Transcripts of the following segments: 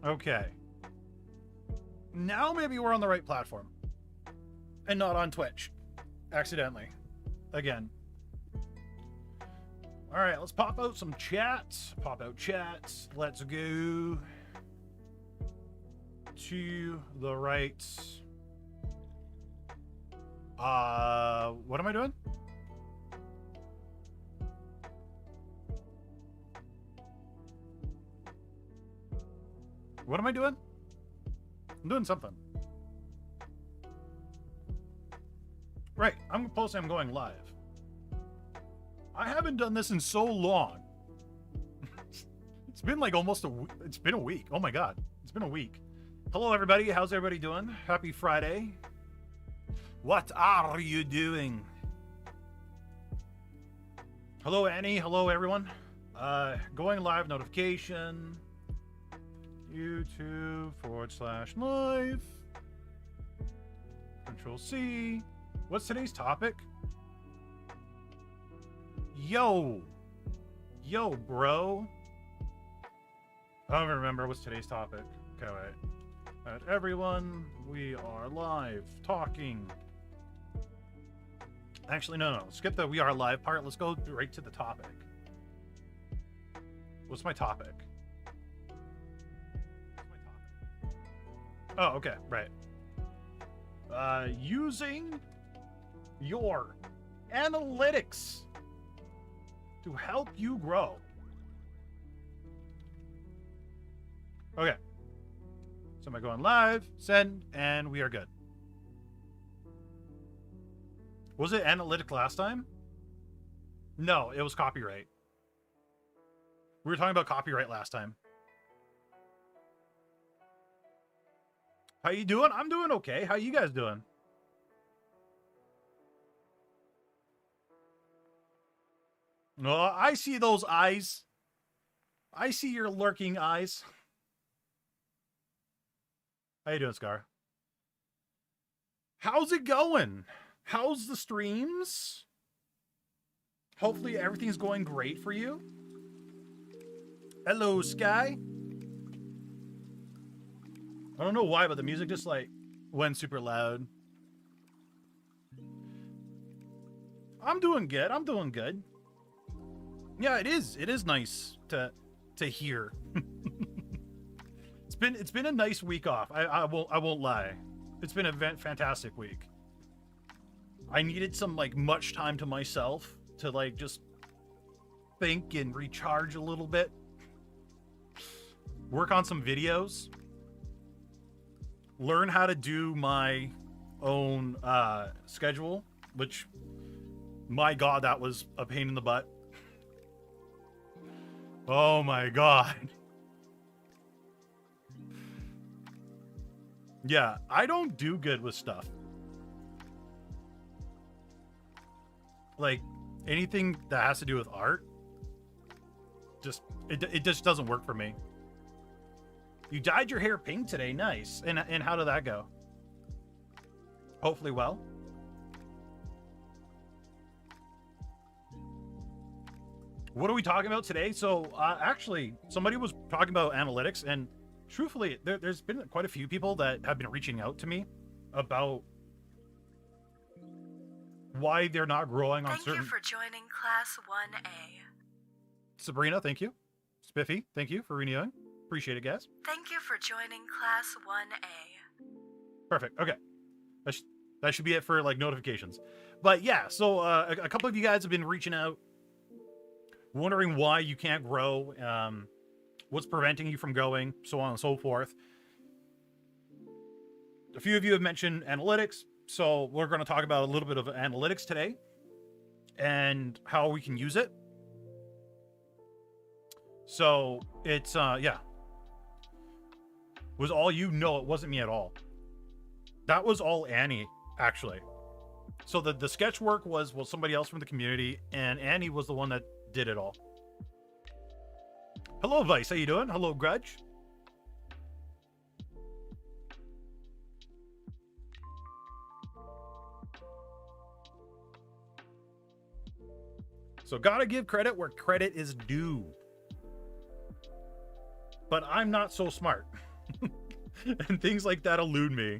Okay. Now maybe we're on the right platform. And not on Twitch. Accidentally. Again. Alright, let's pop out some chats. Pop out chats. Let's go to the right. What am I doing? What am I doing? I'm doing something. Right, I'm posting I'm going live. I haven't done this in so long. It's been like almost it's been a week. Oh my god, it's been a week. Hello everybody, how's everybody doing? Happy Friday. What are you doing? Hello Annie, hello everyone. Going live notification. YouTube.com/live. Control C. What's today's topic? Yo, bro. I don't even remember what's today's topic. Okay, wait. Everyone, we are live talking. Actually, no. Skip the we are live part. Let's go right to the topic. What's my topic? Oh, okay, right. Using your analytics to help you grow. Okay. So am I going live? Send, and we are good. Was it analytic last time? No, it was copyright. We were talking about copyright last time. How you doing? I'm doing okay. How you guys doing? Oh, I see those eyes. I see your lurking eyes. How you doing, Scar? How's it going? How's the streams? Hopefully everything's going great for you. Hello, Sky. I don't know why, but the music just like went super loud. I'm doing good. I'm doing good. Yeah, it is. It is nice to hear. It's been a nice week off. I won't lie. It's been a fantastic week. I needed some like much time to myself to like just think and recharge a little bit. Work on some videos. Learn how to do my own schedule, which, my god, that was a pain in the butt. Oh my god. Yeah, I don't do good with stuff. Like, anything that has to do with art, it just doesn't work for me. You dyed your hair pink today. Nice. And how did that go? Hopefully well. What are we talking about today? So, actually, somebody was talking about analytics, and truthfully, there's been quite a few people that have been reaching out to me about why they're not growing on certain... Thank you for joining Class 1A. Sabrina, thank you. Spiffy, thank you for renewing. Appreciate it, guys. Thank you for joining Class 1A. Perfect. Okay. That should be it for, like, notifications. But, yeah, so a couple of you guys have been reaching out, wondering why you can't grow, what's preventing you from growing, so on and so forth. A few of you have mentioned analytics, so we're going to talk about a little bit of analytics today and how we can use it. So, it's, yeah. Was all you? No, it wasn't me at all. That was all Annie, actually. So the sketch work was somebody else from the community, and Annie was the one that did it all. Hello, Vice. How you doing? Hello, Grudge. So gotta give credit where credit is due. But I'm not so smart. And things like that elude me.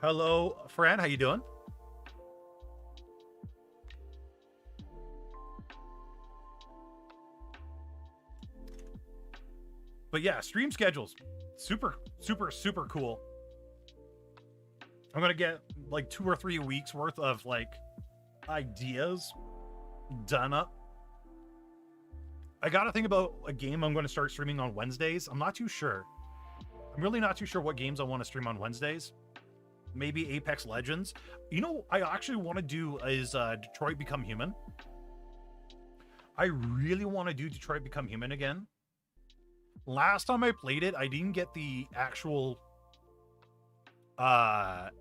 Hello, Fran. How you doing? But yeah, stream schedules. Super, super, super cool. I'm going to get like 2 or 3 weeks worth of like ideas done up. I got to think about a game I'm going to start streaming on Wednesdays. I'm not too sure. I'm really not too sure what games I want to stream on Wednesdays. Maybe Apex Legends. You know, I actually want to do is Detroit Become Human. I really want to do Detroit Become Human again. Last time I played it, I didn't get the actual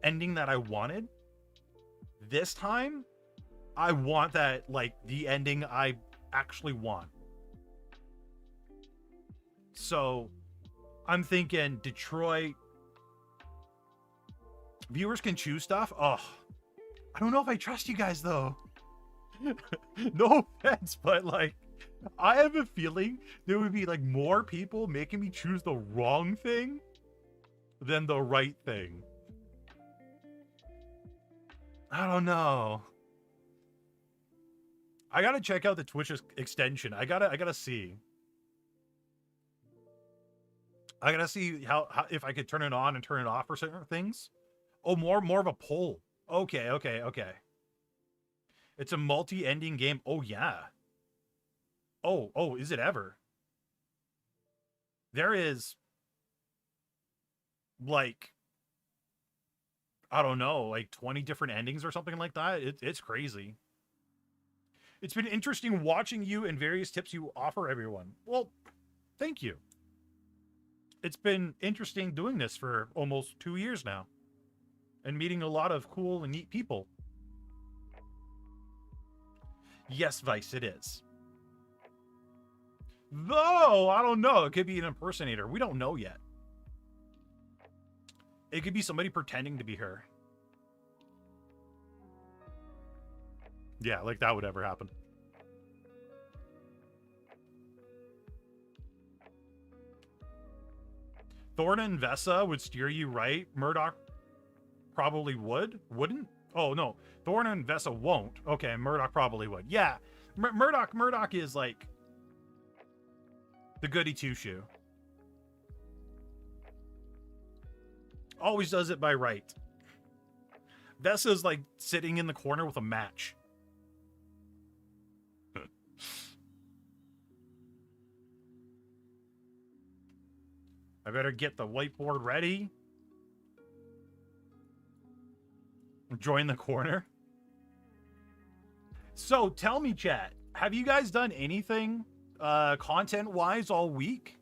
ending that I wanted. This time, I want that, like, the ending I actually want. So, I'm thinking Detroit. Viewers can choose stuff. Oh, I don't know if I trust you guys, though. No offense, but, like, I have a feeling there would be, like, more people making me choose the wrong thing than the right thing. I don't know. I gotta check out the Twitch extension. I gotta see. I gotta see how if I could turn it on and turn it off for certain things. Oh, more of a poll. Okay. It's a multi-ending game. Oh yeah. Oh, is it ever? There is, like, I don't know, like 20 different endings or something like that. It's crazy. It's been interesting watching you and various tips you offer everyone. Well, thank you. It's been interesting doing this for almost 2 years now and meeting a lot of cool and neat people. Yes, Vice, it is. Though, I don't know. It could be an impersonator. We don't know yet. It could be somebody pretending to be her. Yeah, like that would ever happen. Thorna and Vesa would steer you right. Murdoch probably would. Wouldn't? Oh, no. Thorna and Vesa won't. Okay, Murdoch probably would. Yeah. Murdoch is like the goody two-shoe. Always does it by right. Vesa's like sitting in the corner with a match. I better get the whiteboard ready. Join the corner. So tell me, chat, have you guys done anything content-wise all week?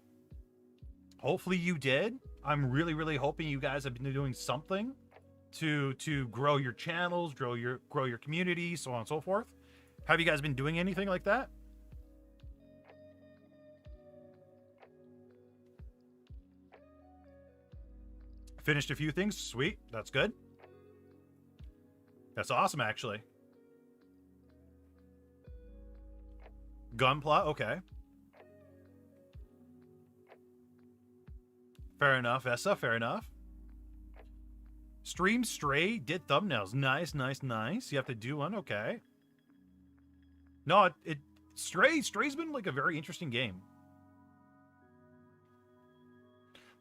Hopefully you did. I'm really hoping you guys have been doing something to grow your channels, grow your community, so on and so forth. Have you guys been doing anything like that? Finished a few things. Sweet. That's good. That's awesome, actually. Gunpla. Okay. Fair enough, Essa. Fair enough. Stream Stray did thumbnails. Nice. You have to do one. Okay. No, Stray's been like a very interesting game.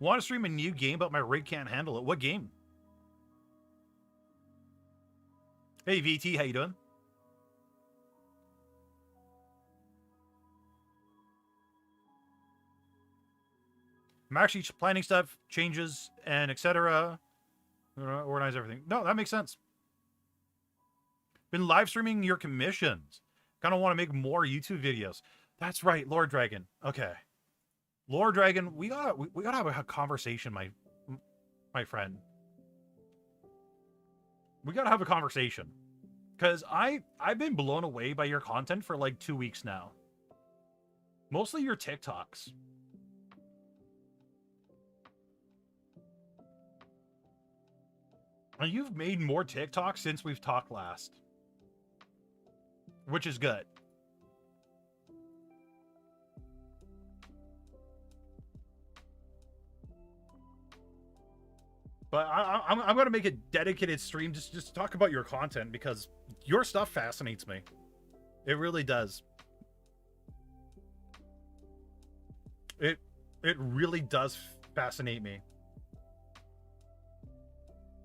Want to stream a new game, but my rig can't handle it. What game? Hey, VT, how you doing? I'm actually planning stuff, changes, and etc. Organize everything. No, that makes sense. Been live streaming your commissions. Kind of want to make more YouTube videos. That's right, Lord Dragon. Okay. Lord Dragon, we gotta have a conversation, my friend. We gotta have a conversation. Because I've been blown away by your content for like 2 weeks now. Mostly your TikToks. And you've made more TikToks since we've talked last. Which is good. But I'm going to make a dedicated stream just to talk about your content, because your stuff fascinates me. It really does. It really does fascinate me.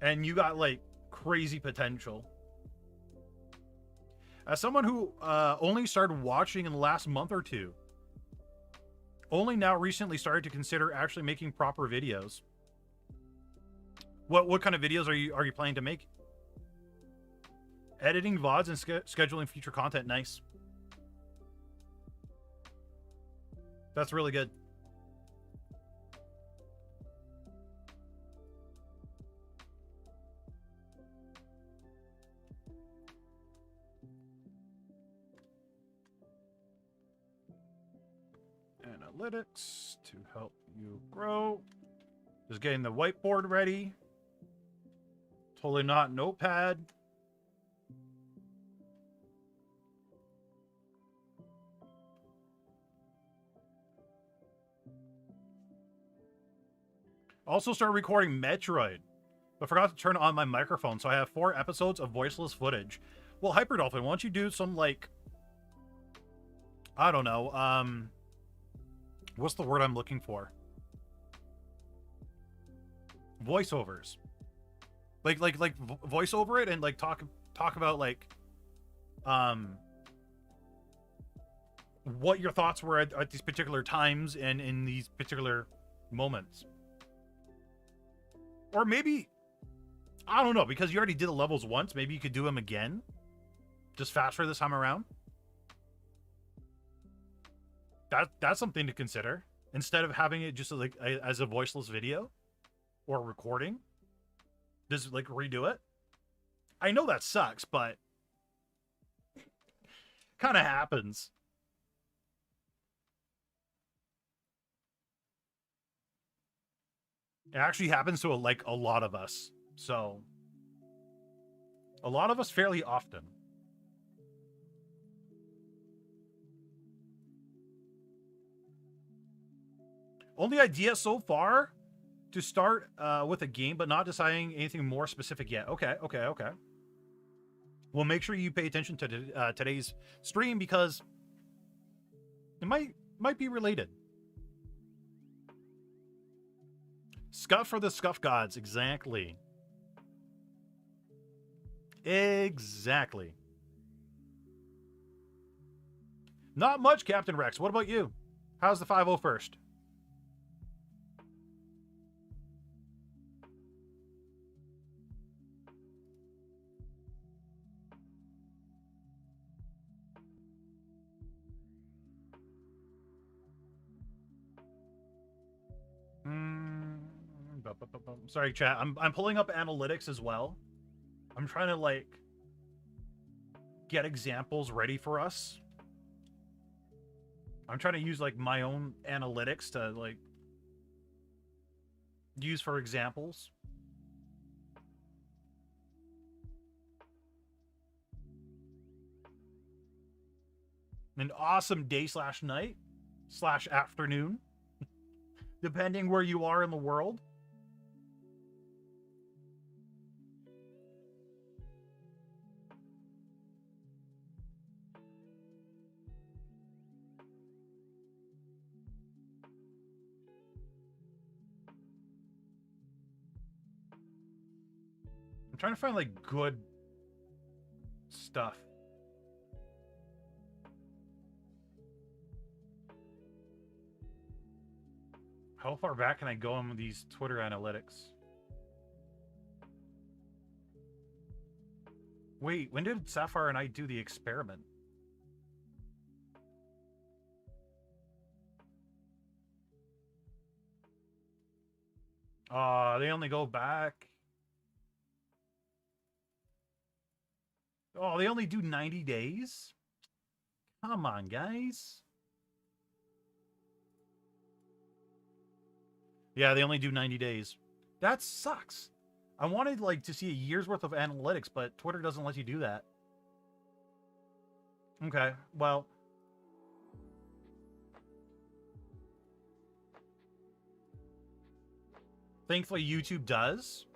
And you got like crazy potential. As someone who only started watching in the last month or two, only now recently started to consider actually making proper videos. What kind of videos are you planning to make? Editing VODs and scheduling future content. Nice. That's really good. Analytics to help you grow. Just getting the whiteboard ready. Totally not Notepad. Also started recording Metroid, but forgot to turn on my microphone, so I have 4 episodes of voiceless footage. Well, Hyperdolphin, why don't you do some, like, I don't know, what's the word I'm looking for? Voiceovers. Like voice over it and like talk about like what your thoughts were at these particular times and in these particular moments. Or maybe, I don't know, because you already did the levels once, maybe you could do them again, just faster this time around. That's something to consider, instead of having it just like as a voiceless video or recording. Just like redo it. I know that sucks, but kind of happens. It actually happens to a lot of us. So a lot of us fairly often. Only idea so far to start with a game, but not deciding anything more specific yet. Okay. Well, make sure you pay attention to today's stream, because it might be related. Scuff for the Scuff Gods. Exactly. Not much, Captain Rex. What about you? How's the 501st? Sorry, chat. I'm pulling up analytics as well. I'm trying to like get examples ready for us. I'm trying to use like my own analytics to like use for examples. An awesome day / night / afternoon, depending where you are in the world. I'm trying to find like good stuff. How far back can I go on these Twitter analytics? Wait, when did Sapphire and I do the experiment? They only go back. Oh, they only do 90 days? Come on, guys. Yeah, they only do 90 days. That sucks. I wanted like to see a year's worth of analytics, but Twitter doesn't let you do that. Okay, well. Thankfully, YouTube does.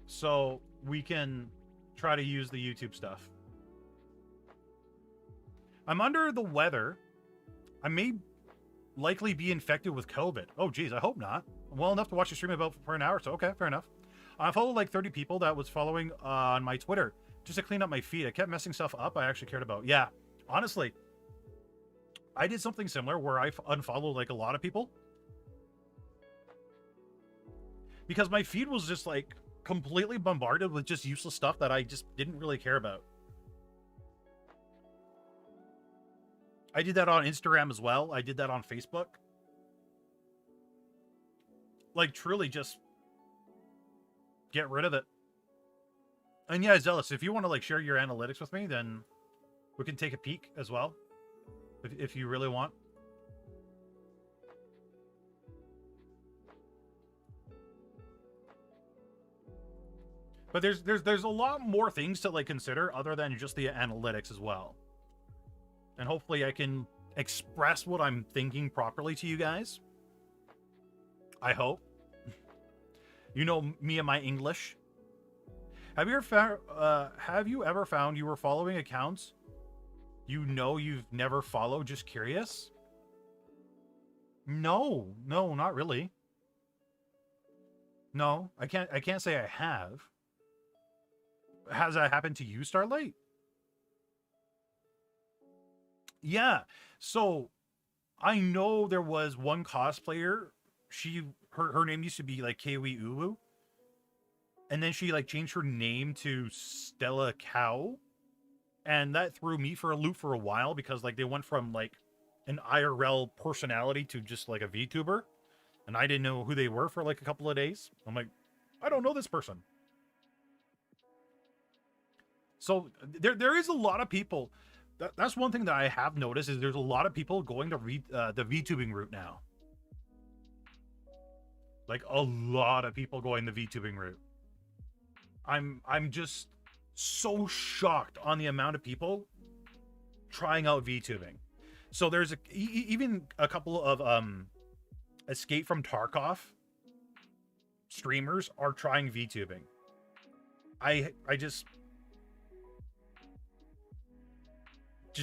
so we can try to use the YouTube stuff. I'm under the weather. I may likely be infected with COVID. Oh, geez, I hope not. Well enough to watch the stream about for an hour, so okay, fair enough. I followed like 30 people that was following on my Twitter just to clean up my feed. I kept messing stuff up I actually cared about. Yeah, honestly, I did something similar where I unfollowed like a lot of people because my feed was just like completely bombarded with just useless stuff that I just didn't really care about. I did that on Instagram as well. I did that on Facebook. Like, truly just get rid of it. And yeah, Zealous, if you want to like share your analytics with me, then we can take a peek as well. If you really want. But there's a lot more things to like consider other than just the analytics as well. And hopefully I can express what I'm thinking properly to you guys. I hope. You know me and my English. Have you ever found you were following accounts you know you've never followed? Just curious. No, not really. No, I can't say I have. Has that happened to you, Starlight? Yeah. So I know there was one cosplayer. Her name used to be like Kiwi Uwu. And then she like changed her name to Stella Cow. And that threw me for a loop for a while because like they went from like an IRL personality to just like a VTuber. And I didn't know who they were for like a couple of days. I'm like, I don't know this person. So there is a lot of people. That's one thing that I have noticed is there's a lot of people going to the VTubing route now. Like a lot of people going the VTubing route. I'm just so shocked on the amount of people trying out VTubing. So there's even a couple of Escape from Tarkov streamers are trying VTubing. I just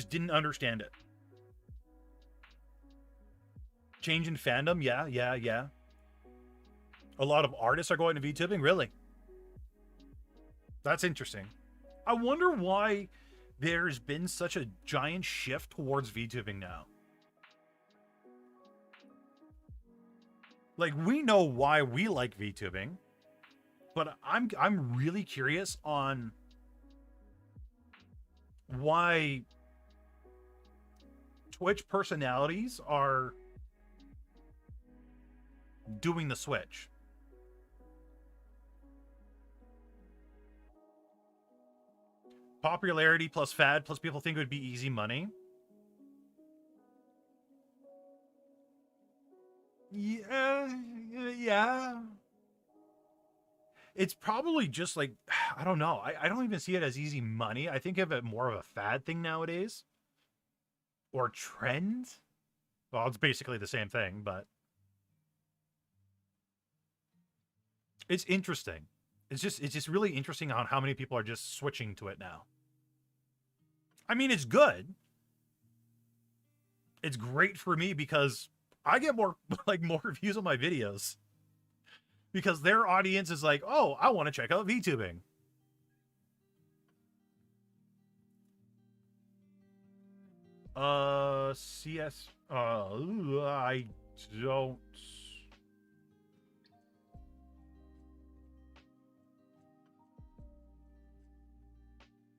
didn't understand it. Change in fandom, yeah. A lot of artists are going to VTubing, really. That's interesting. I wonder why there's been such a giant shift towards VTubing now. Like, we know why we like VTubing, but I'm really curious on why Twitch personalities are doing the switch. Popularity plus fad plus people think it would be easy money. Yeah. It's probably just like, I don't know. I don't even see it as easy money. I think of it more of a fad thing nowadays. Or trend. Well, it's basically the same thing, but it's interesting. It's just really interesting on how many people are just switching to it now. I mean, it's good. It's great for me because I get more views on my videos. Because their audience is like, oh, I want to check out VTubing. CS. I don't.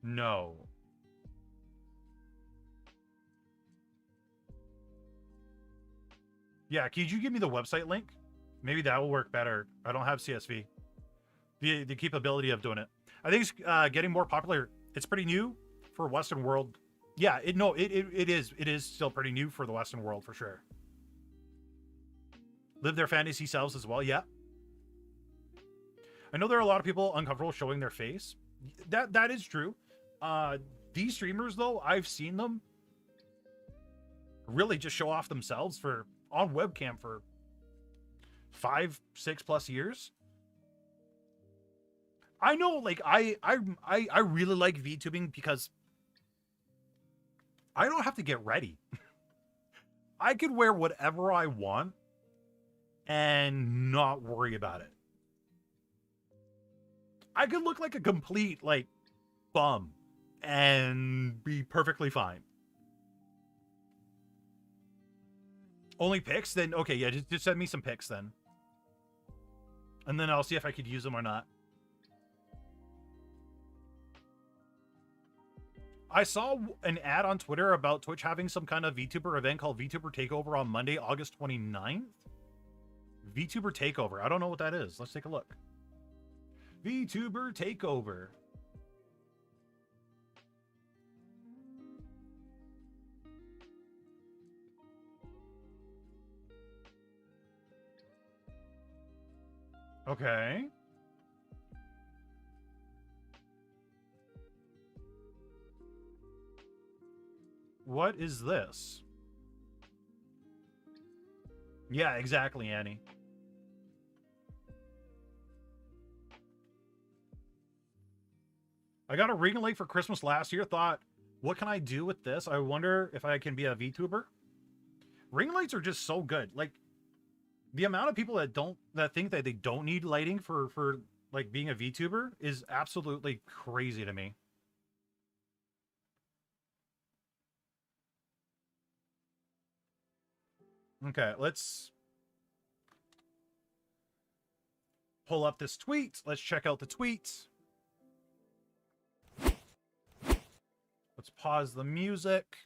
No. Yeah, could you give me the website link? Maybe that will work better. I don't have CSV. The capability of doing it. I think it's getting more popular. It's pretty new for Western world. Yeah, it is still pretty new for the Western world for sure. Live their fantasy selves as well. Yeah. I know there are a lot of people uncomfortable showing their face. That is true. These streamers though, I've seen them really just show off themselves on webcam for 5-6+ years. I know, like, I really like VTubing because I don't have to get ready. I could wear whatever I want and not worry about it. I could look like a complete, like, bum and be perfectly fine. Only pics? Then, okay, yeah, just send me some pics then. And then I'll see if I could use them or not. I saw an ad on Twitter about Twitch having some kind of VTuber event called VTuber Takeover on Monday, August 29th. VTuber Takeover. I don't know what that is. Let's take a look. VTuber Takeover. Okay. What is this? Yeah, exactly, Annie. I got a ring light for Christmas last year. Thought, what can I do with this? I wonder if I can be a VTuber. Ring lights are just so good. Like, the amount of people that think that they don't need lighting for like being a VTuber is absolutely crazy to me. Okay, let's pull up this tweet. Let's check out the tweet. Let's pause the music.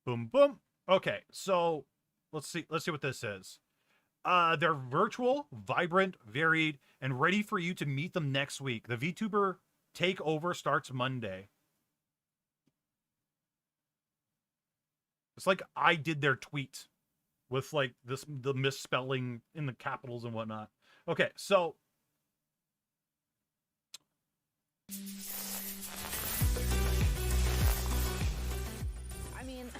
Boom, boom. Okay, so let's see what this is. They're virtual, vibrant, varied, and ready for you to meet them next week. The VTuber takeover starts Monday. It's like I did their tweet with like the misspelling in the capitals and whatnot. Okay, so I mean,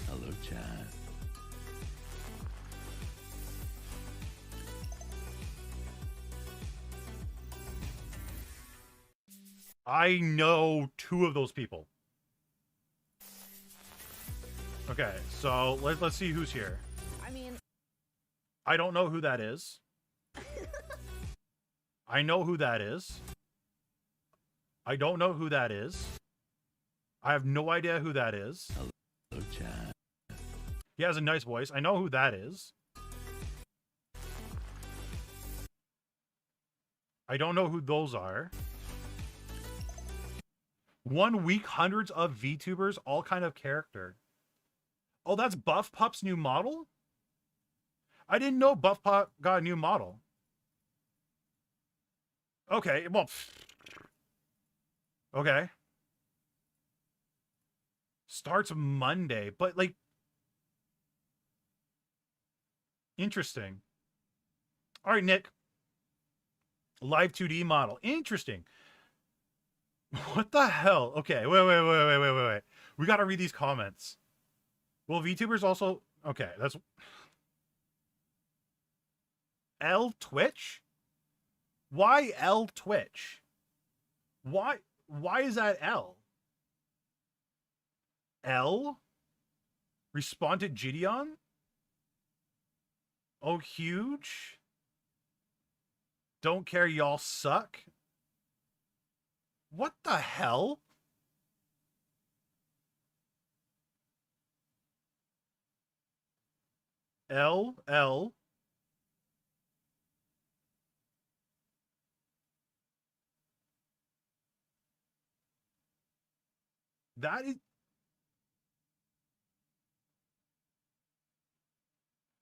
hello, chat. I know two of those people. Okay, so let's see who's here. I mean, I don't know who that is. I know who that is. I don't know who that is. I have no idea who that is. Hello, chat. He has a nice voice. I know who that is. I don't know who those are. 1 week, hundreds of VTubers, all kind of character. Oh, that's Buff Pup's new model? I didn't know Buff Pup got a new model. Okay, well... Okay. Starts Monday, but like... Interesting. All right, Nick. Live 2D model. Interesting. What the hell? Okay, wait. We gotta read these comments. Well, VTubers also... Okay, that's... L Twitch? Why L Twitch? Why is that L? L? Responded Gideon? Oh, huge? Don't care, y'all suck? What the hell? L. That is...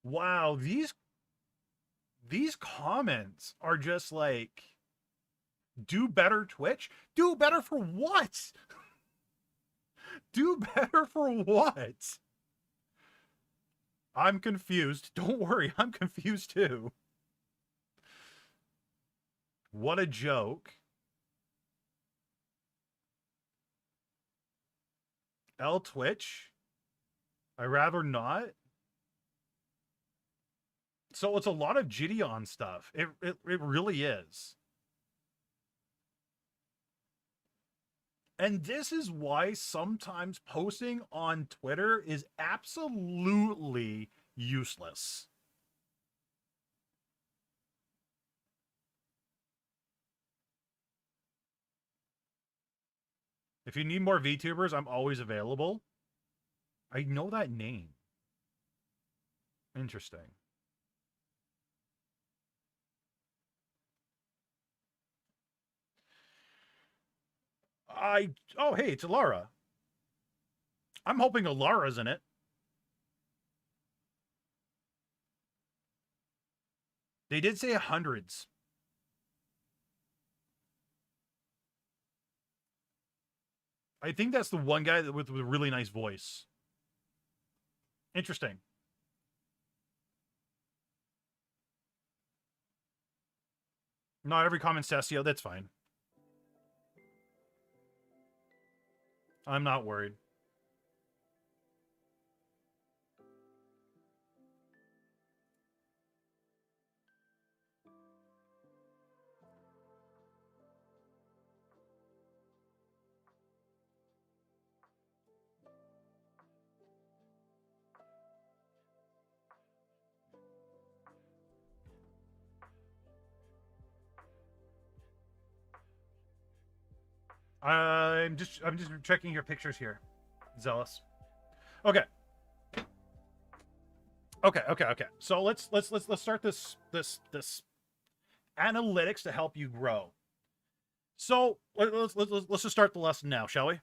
Wow, these comments are just like... Do better, Twitch? Do better for what? Do better for what? I'm confused. Don't worry, I'm confused too. What a joke. L Twitch? I rather not. So it's a lot of Gideon stuff. It really is. And this is why sometimes posting on Twitter is absolutely useless. If you need more VTubers, I'm always available. I know that name. Interesting. Oh, hey, it's Alara. I'm hoping Alara's in it. They did say hundreds. I think that's the one guy with a really nice voice. Interesting. Not every comment Sessio, that's fine. I'm not worried. I'm just checking your pictures here, Zealous. Okay. So let's start this analytics to help you grow. So let's just start the lesson now, shall we?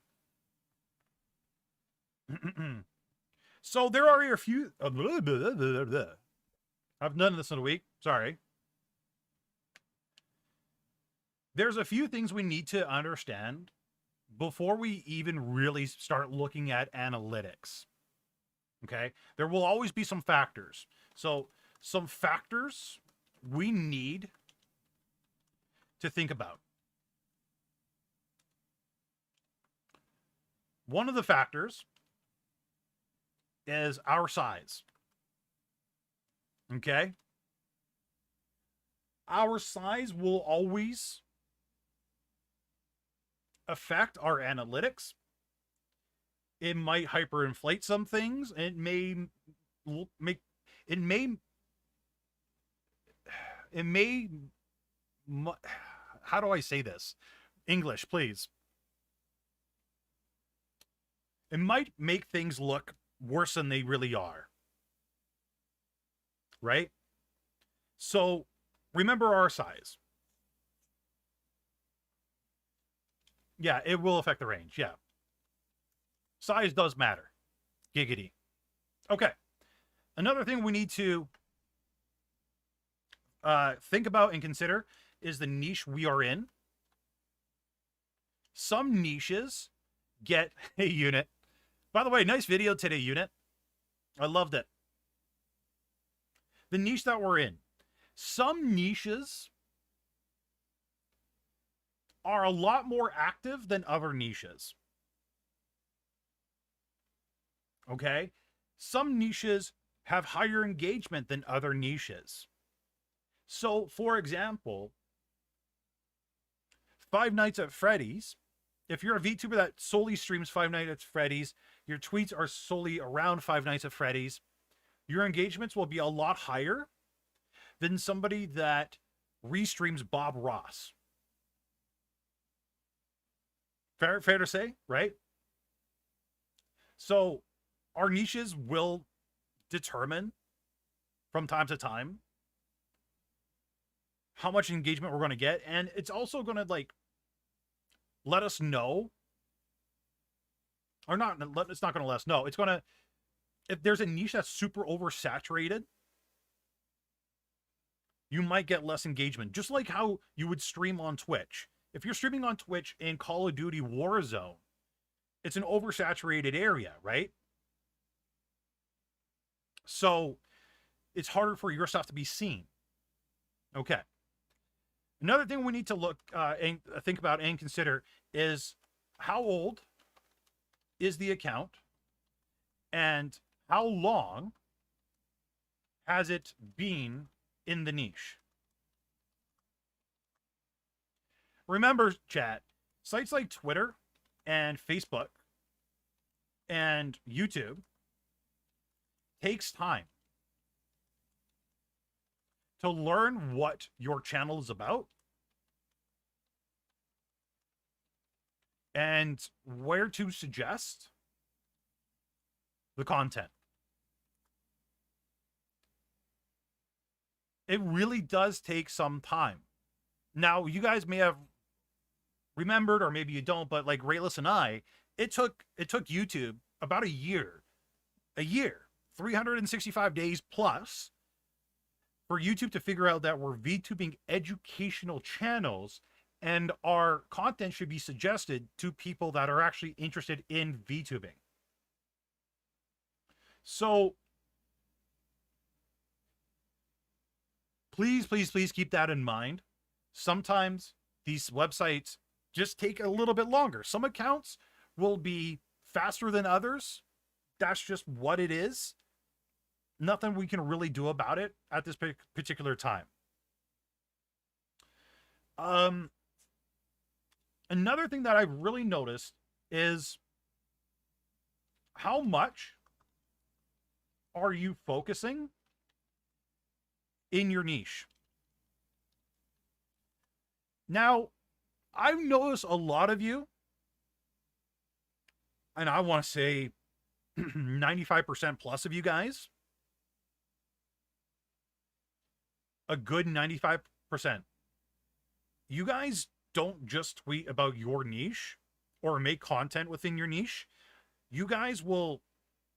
So there are a few. I've done this in a week. Sorry. There's a few things we need to understand before we even really start looking at analytics. Okay? There will always be some factors. So, some factors we need to think about. One of the factors is our size. Okay? Our size will always affect our analytics. It might hyperinflate some things. It may how do I say this? English, please. It might make things look worse than they really are. Right? So remember our size. Yeah, it will affect the range. Yeah. Size does matter. Giggity. Okay. Another thing we need to think about and consider is the niche we are in. Some niches get a unit. By the way, nice video today, unit. I loved it. The niche that we're in. Some niches are a lot more active than other niches. Okay? Some niches have higher engagement than other niches. So, for example, Five Nights at Freddy's, if you're a VTuber that solely streams Five Nights at Freddy's, your tweets are solely around Five Nights at Freddy's, your engagements will be a lot higher than somebody that restreams Bob Ross. Fair to say, right? So our niches will determine from time to time how much engagement we're going to get. And it's also going to let us know, or not, it's not going to let us know. It's going to, if there's a niche that's super oversaturated, you might get less engagement. Just like how you would stream on Twitch. If you're streaming on Twitch in Call of Duty Warzone, it's an oversaturated area, right? So it's harder for your stuff to be seen. Okay. Another thing we need to look and think about and consider is how old is the account and how long has it been in the niche? Remember, chat, sites like Twitter and Facebook and YouTube takes time to learn what your channel is about and where to suggest the content. It really does take some time. Now, you guys may have remembered, or maybe you don't, but like Rayless and I, it took YouTube about a year, 365 days plus, for YouTube to figure out that we're VTubing educational channels and our content should be suggested to people that are actually interested in VTubing. So please, please, please keep that in mind. Sometimes these websites just take a little bit longer. Some accounts will be faster than others. That's just what it is. Nothing we can really do about it at this particular time. Another thing that I've really noticed is how much are you focusing in your niche? Now, I've noticed a lot of you, and I want to say 95% plus of you guys, a good 95%, you guys don't just tweet about your niche or make content within your niche. You guys will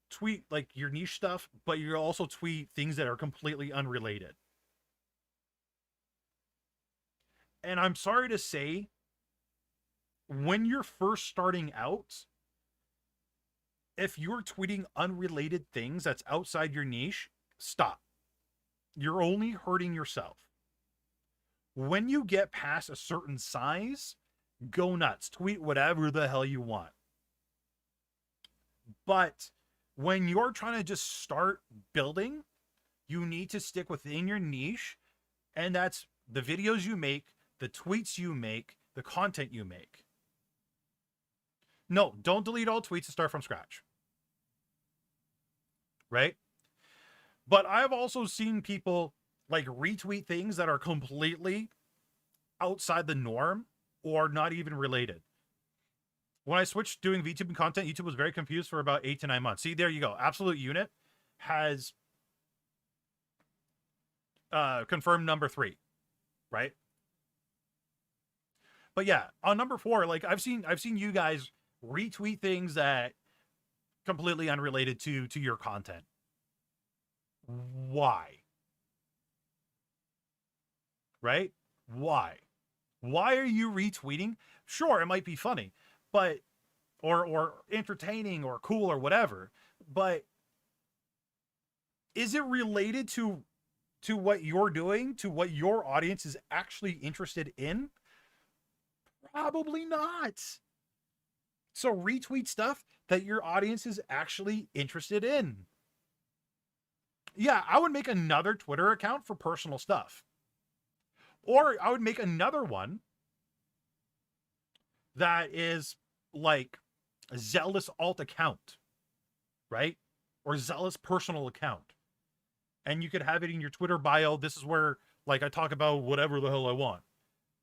tweet like your niche stuff, but you also tweet things that are completely unrelated. And I'm sorry to say, when you're first starting out, if you're tweeting unrelated things that's outside your niche, stop. You're only hurting yourself. When you get past a certain size, go nuts. Tweet whatever the hell you want. But when you're trying to just start building, you need to stick within your niche. And that's the videos you make, the tweets you make, the content you make. No, don't delete all tweets and start from scratch. Right? But I've also seen people like retweet things that are completely outside the norm or not even related. When I switched doing VTubing content, YouTube was very confused for about 8 to 9 months. See, there you go. Absolute Unit has confirmed number 3, right? But yeah, on number 4, like I've seen you guys retweet things that completely unrelated to your content. Why? Right? Why? Why are you retweeting? Sure, it might be funny, but or entertaining or cool or whatever, but is it related to what you're doing, to what your audience is actually interested in? Probably not. So retweet stuff that your audience is actually interested in. Yeah, I would make another Twitter account for personal stuff. Or I would make another one that is like a zealous alt account, right? Or zealous personal account. And you could have it in your Twitter bio. This is where like I talk about whatever the hell I want.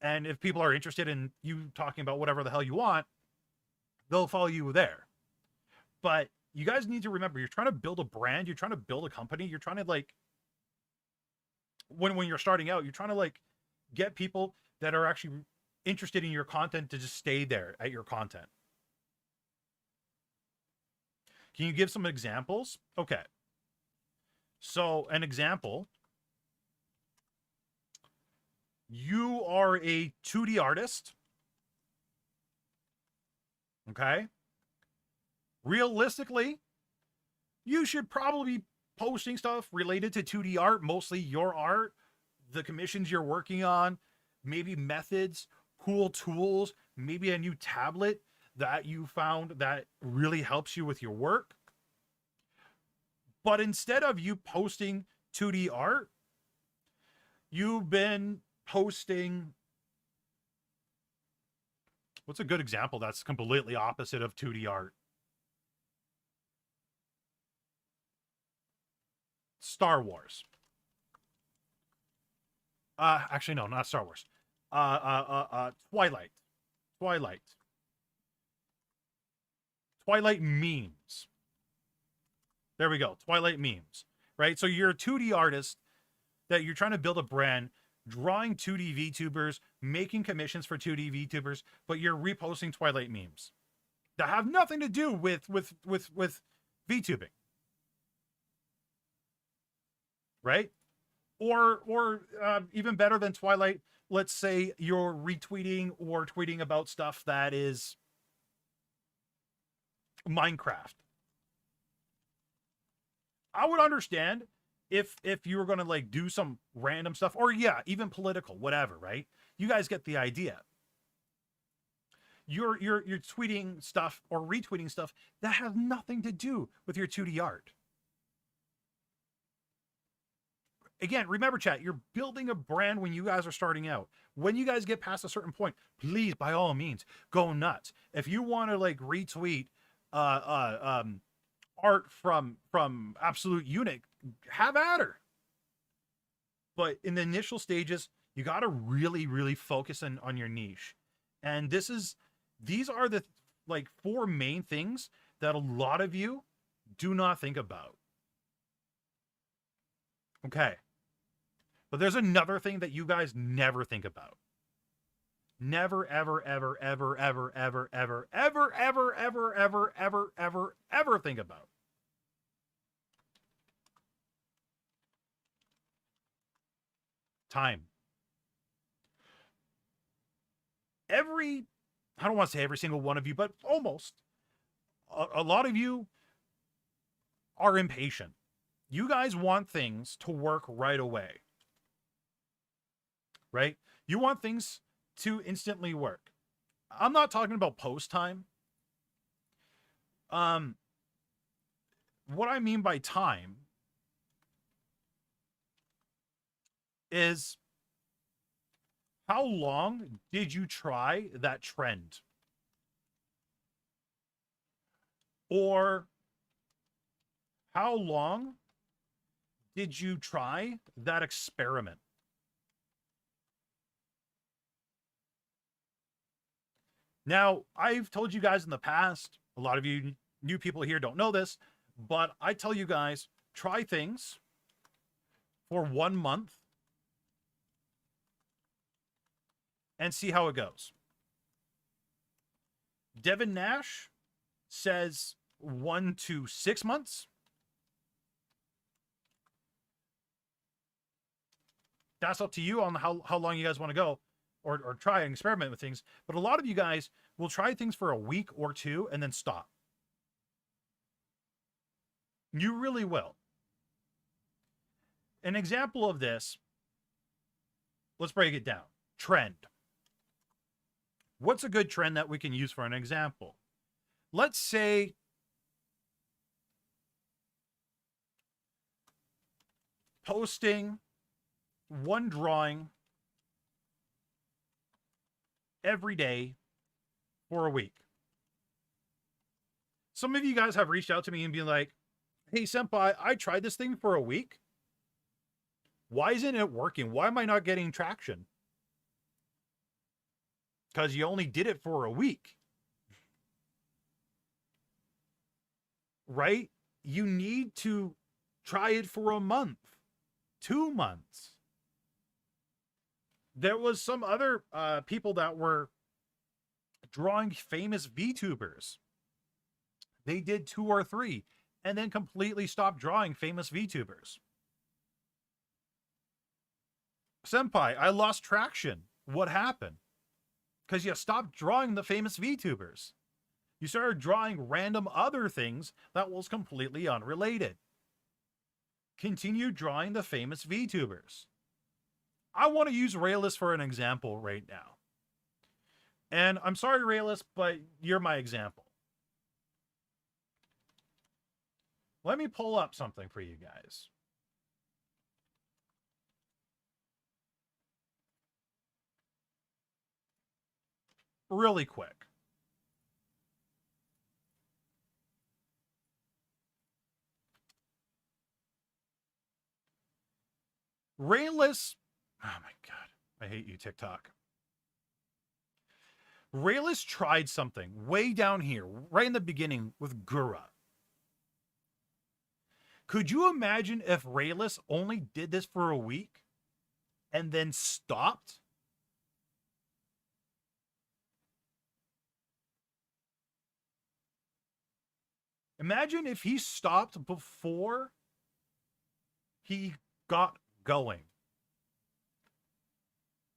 And if people are interested in you talking about whatever the hell you want, they'll follow you there. But you guys need to remember, you're trying to build a brand, you're trying to build a company, you're trying to like, when you're starting out, you're trying to like get people that are actually interested in your content to just stay there at your content. Can you give some examples? Okay. So an example, you are a 2D artist. Okay. Realistically, you should probably be posting stuff related to 2D art, mostly your art, the commissions you're working on, maybe methods, cool tools, maybe a new tablet that you found that really helps you with your work. But instead of you posting 2D art, you've been posting. What's a good example that's completely opposite of 2D art? Star Wars. Actually, no, not Star Wars. Twilight. Twilight memes. There we go. Twilight memes. Right? So you're a 2D artist that you're trying to build a brand, drawing 2D VTubers, making commissions for 2D VTubers, but you're reposting Twilight memes that have nothing to do with VTubing. Right? Or even better than Twilight, let's say you're retweeting or tweeting about stuff that is Minecraft. I would understand if you were going to like do some random stuff, or yeah, even political, whatever, right? You guys get the idea. You're tweeting stuff or retweeting stuff that has nothing to do with your 2D art. Again, remember, chat, you're building a brand when you guys are starting out. When you guys get past a certain point, please, by all means, go nuts. If you want to like retweet art from Absolute Unit, have at her. But in the initial stages, you got to really, really focus on your niche. And these are the like 4 main things that a lot of you do not think about. Okay. But there's another thing that you guys never think about. Never, ever, ever, ever, ever, ever, ever, ever, ever, ever, ever, ever, ever, ever think about. Time. I don't want to say every single one of you, but almost. A lot of you are impatient. You guys want things to work right away. Right? You want things to instantly work. I'm not talking about post time. What I mean by time is how long did you try that trend? Or how long did you try that experiment? Now, I've told you guys in the past, a lot of you new people here don't know this, but I tell you guys, try things for 1 month and see how it goes. Devin Nash says 1 to 6 months. That's up to you on how long you guys want to go or try and experiment with things. But a lot of you guys will try things for a week or 2 and then stop. You really will. An example of this, let's break it down. Trend. What's a good trend that we can use for an example? Let's say posting 1 drawing every day for a week. Some of you guys have reached out to me and been like, hey, Senpai, I tried this thing for a week. Why isn't it working? Why am I not getting traction? Because you only did it for a week. Right? You need to try it for a month, 2 months. There was some other people that were drawing famous VTubers. They did 2 or 3 and then completely stopped drawing famous VTubers. Senpai, I lost traction. What happened? Because you stopped drawing the famous VTubers. You started drawing random other things that was completely unrelated. Continue drawing the famous VTubers. I want to use Rayless for an example right now. And I'm sorry, Rayless, but you're my example. Let me pull up something for you guys. really quick. Rayless, oh my God, I hate you, TikTok. Rayless tried something way down here, right in the beginning with Gura. Could you imagine if Rayless only did this for a week and then stopped? Imagine if he stopped before he got going.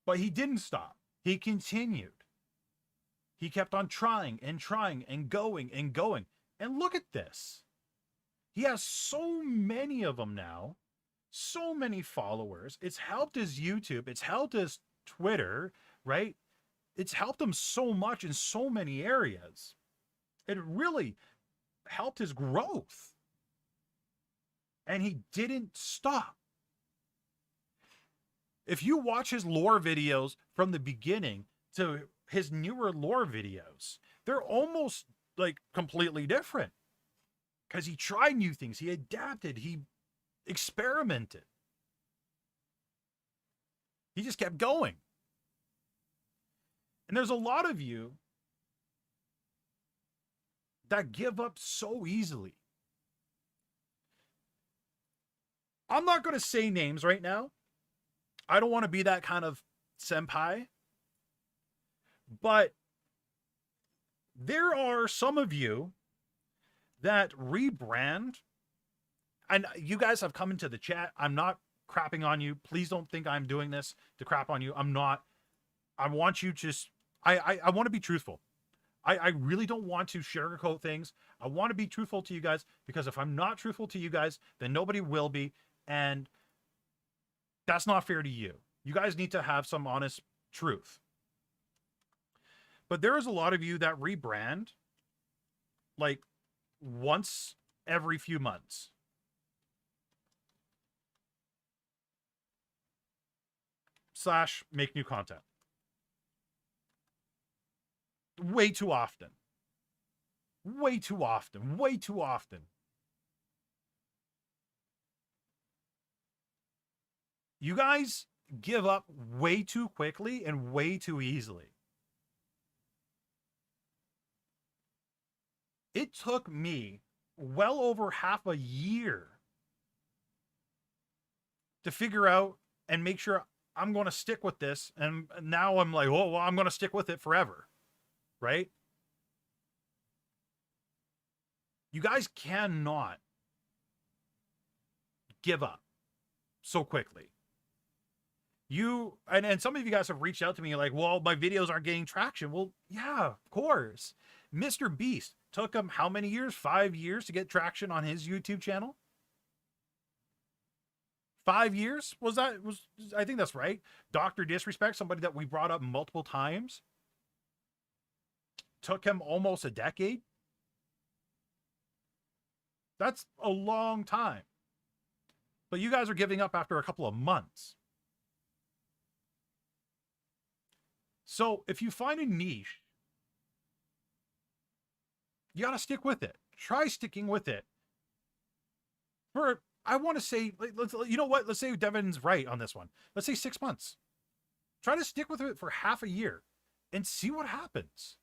But he didn't stop. He continued. He kept on trying and trying and going and going. And look at this. He has so many of them now. So many followers. It's helped his YouTube. It's helped his Twitter, right? It's helped him so much in so many areas. It really helped his growth. And he didn't stop. If you watch his lore videos from the beginning to his newer lore videos, they're almost like completely different. Because he tried new things, he adapted, he experimented. He just kept going. And there's a lot of you that give up so easily. I'm not going to say names right now. I don't want to be that kind of senpai. But there are some of you that rebrand. And you guys have come into the chat. I'm not crapping on you. Please don't think I'm doing this to crap on you. I'm not. I want you to I want to be truthful. I really don't want to sugarcoat things. I want to be truthful to you guys, because if I'm not truthful to you guys, then nobody will be. And that's not fair to you. You guys need to have some honest truth. But there is a lot of you that rebrand like once every few months. / make new content. Way too often. Way too often. Way too often. You guys give up way too quickly and way too easily. It took me well over half a year to figure out and make sure I'm going to stick with this. And now I'm like, oh, well, I'm going to stick with it forever. Right? You guys cannot give up so quickly. And some of you guys have reached out to me like, well, my videos aren't getting traction. Well, yeah, of course. Mr. Beast took him how many years? 5 years to get traction on his YouTube channel? 5 years? I think that's right. Dr. Disrespect, somebody that we brought up multiple times, took him almost a decade. That's a long time. But you guys are giving up after a couple of months. So if you find a niche, you got to stick with it. Try sticking with it. I want to say, you know what? Let's say Devin's right on this one. Let's say 6 months. Try to stick with it for half a year and see what happens.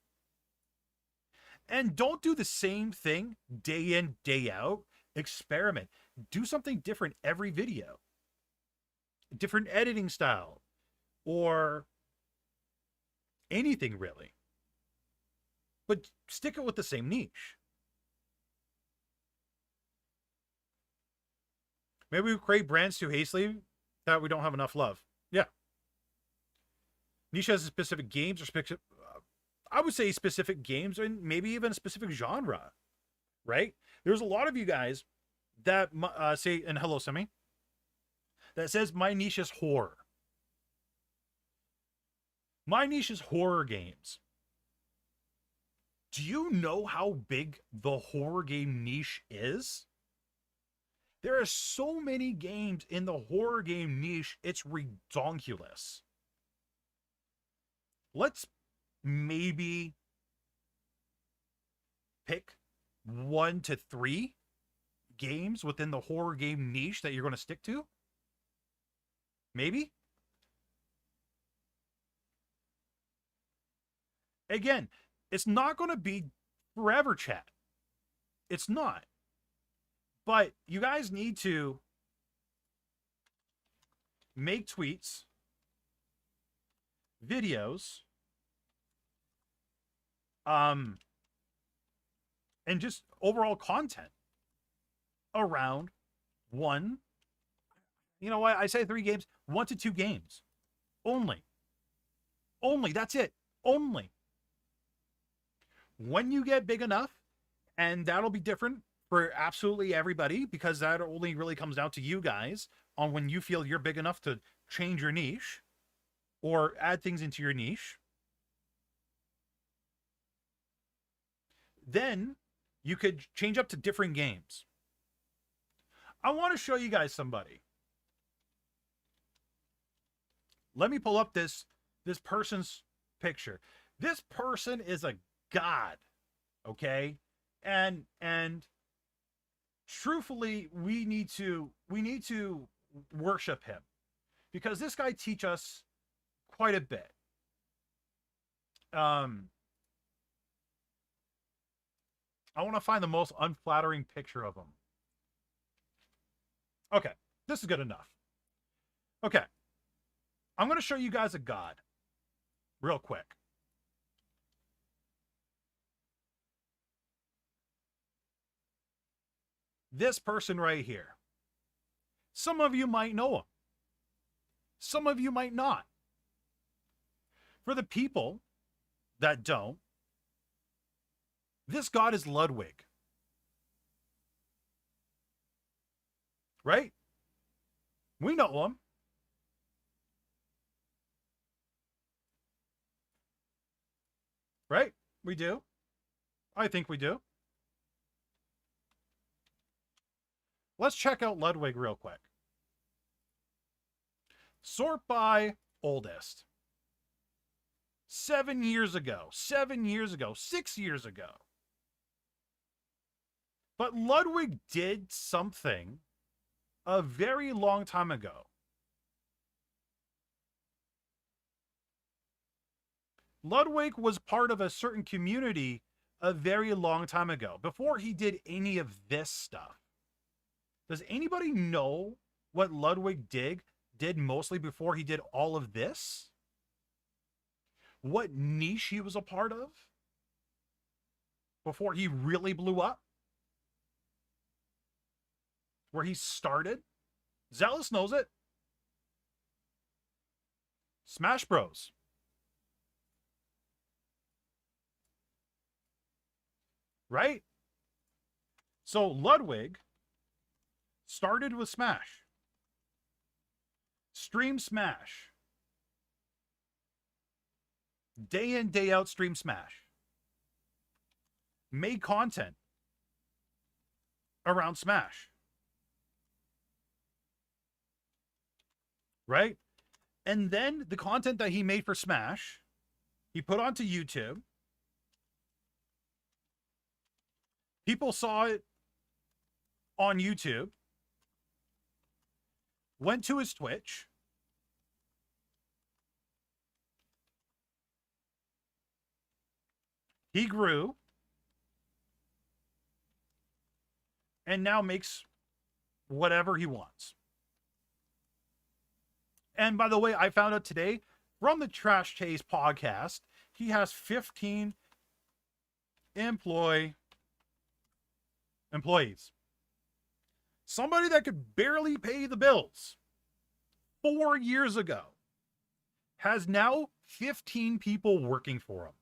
And don't do the same thing day in, day out. Experiment. Do something different every video. Different editing style. Or anything really. But stick it with the same niche. Maybe we create brands too hastily that we don't have enough love. Yeah. Niche has specific games or specific, I would say specific games and maybe even a specific genre, right? There's a lot of you guys that say, and hello, Semi, that says my niche is horror. My niche is horror games. Do you know how big the horror game niche is? There are so many games in the horror game niche, it's redonkulous. Let's maybe pick 1 to 3 games within the horror game niche that you're going to stick to. Maybe. Again, it's not going to be forever, chat. It's not. But you guys need to make tweets, videos, and just overall content around one. You know what? I say 3 games, 1 to 2 games. Only. That's it. Only. When you get big enough, and that'll be different for absolutely everybody, because that only really comes down to you guys on when you feel you're big enough to change your niche or add things into your niche. Then you could change up to different games. I want to show you guys somebody. Let me pull up this person's picture. This person is a god, okay? And truthfully, we need to worship him, because this guy teach us quite a bit. I want to find the most unflattering picture of him. Okay, this is good enough. Okay, I'm going to show you guys a god real quick. This person right here. Some of you might know him. Some of you might not. For the people that don't, this god is Ludwig. Right? We know him. Right? We do. I think we do. Let's check out Ludwig real quick. Sort by oldest. 7 years ago. 6 years ago. But Ludwig did something a very long time ago. Ludwig was part of a certain community a very long time ago, before he did any of this stuff. Does anybody know what Ludwig did mostly before he did all of this? What niche he was a part of before he really blew up? Where he started? Zealous knows it. Smash Bros. Right? So Ludwig started with Smash. Stream Smash. Day in, day out, stream Smash. Made content around Smash. Right? And then the content that he made for Smash, he put onto YouTube. People saw it on YouTube. Went to his Twitch. He grew. And now makes whatever he wants. And by the way, I found out today from the Trash Chase podcast, he has 15 employees. Somebody that could barely pay the bills 4 years ago has now 15 people working for him.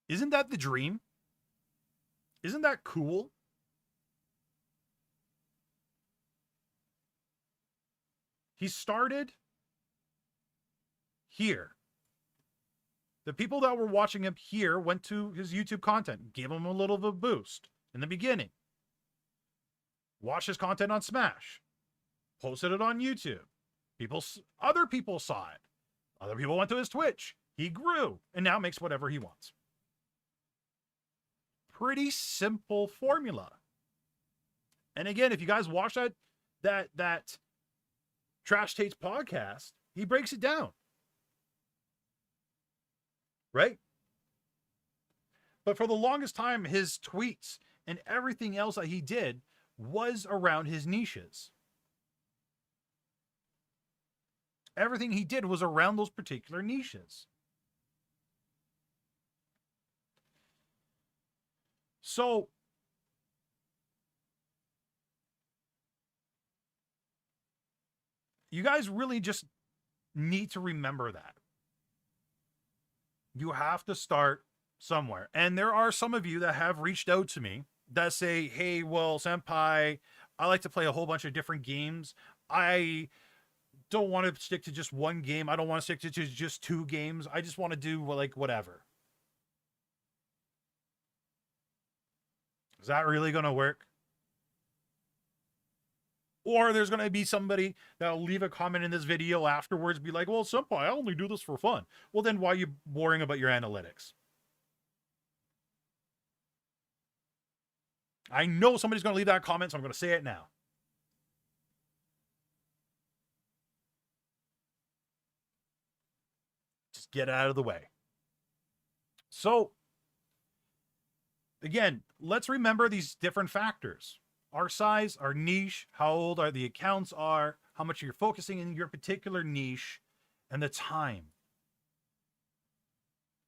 Isn't that the dream? Isn't that cool? He started here. The people that were watching him here went to his YouTube content, gave him a little of a boost in the beginning. Watched his content on Smash, posted it on YouTube, Other people saw it. Other people went to his Twitch. He grew and now makes whatever he wants. Pretty simple formula. And again, if you guys watch that Trash Tates podcast, he breaks it down. Right? But for the longest time, his tweets and everything else that he did was around his niches. Everything he did was around those particular niches. So, you guys really just need to remember that. You have to start somewhere. And there are some of you that have reached out to me that say, hey, well, Senpai, I like to play a whole bunch of different games. I don't want to stick to just one game. I don't want to stick to just 2 games. I just want to do like whatever. Is that really going to work? Or there's going to be somebody that'll leave a comment in this video afterwards, be like, well, Senpai, I only do this for fun. Well, then why are you worrying about your analytics? I know somebody's going to leave that comment, so I'm going to say it now. Just get it out of the way. So, again, let's remember these different factors. Our size, our niche, how old are the accounts are, how much you're focusing in your particular niche, and the time.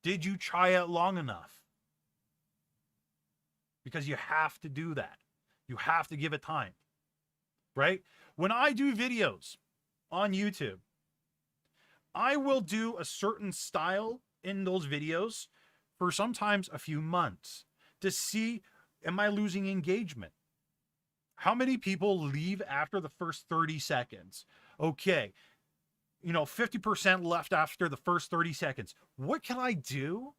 Did you try it long enough? Because you have to do that. You have to give it time, right? When I do videos on YouTube, I will do a certain style in those videos for sometimes a few months to see, am I losing engagement? How many people leave after the first 30 seconds? Okay, 50% left after the first 30 seconds. What can I do?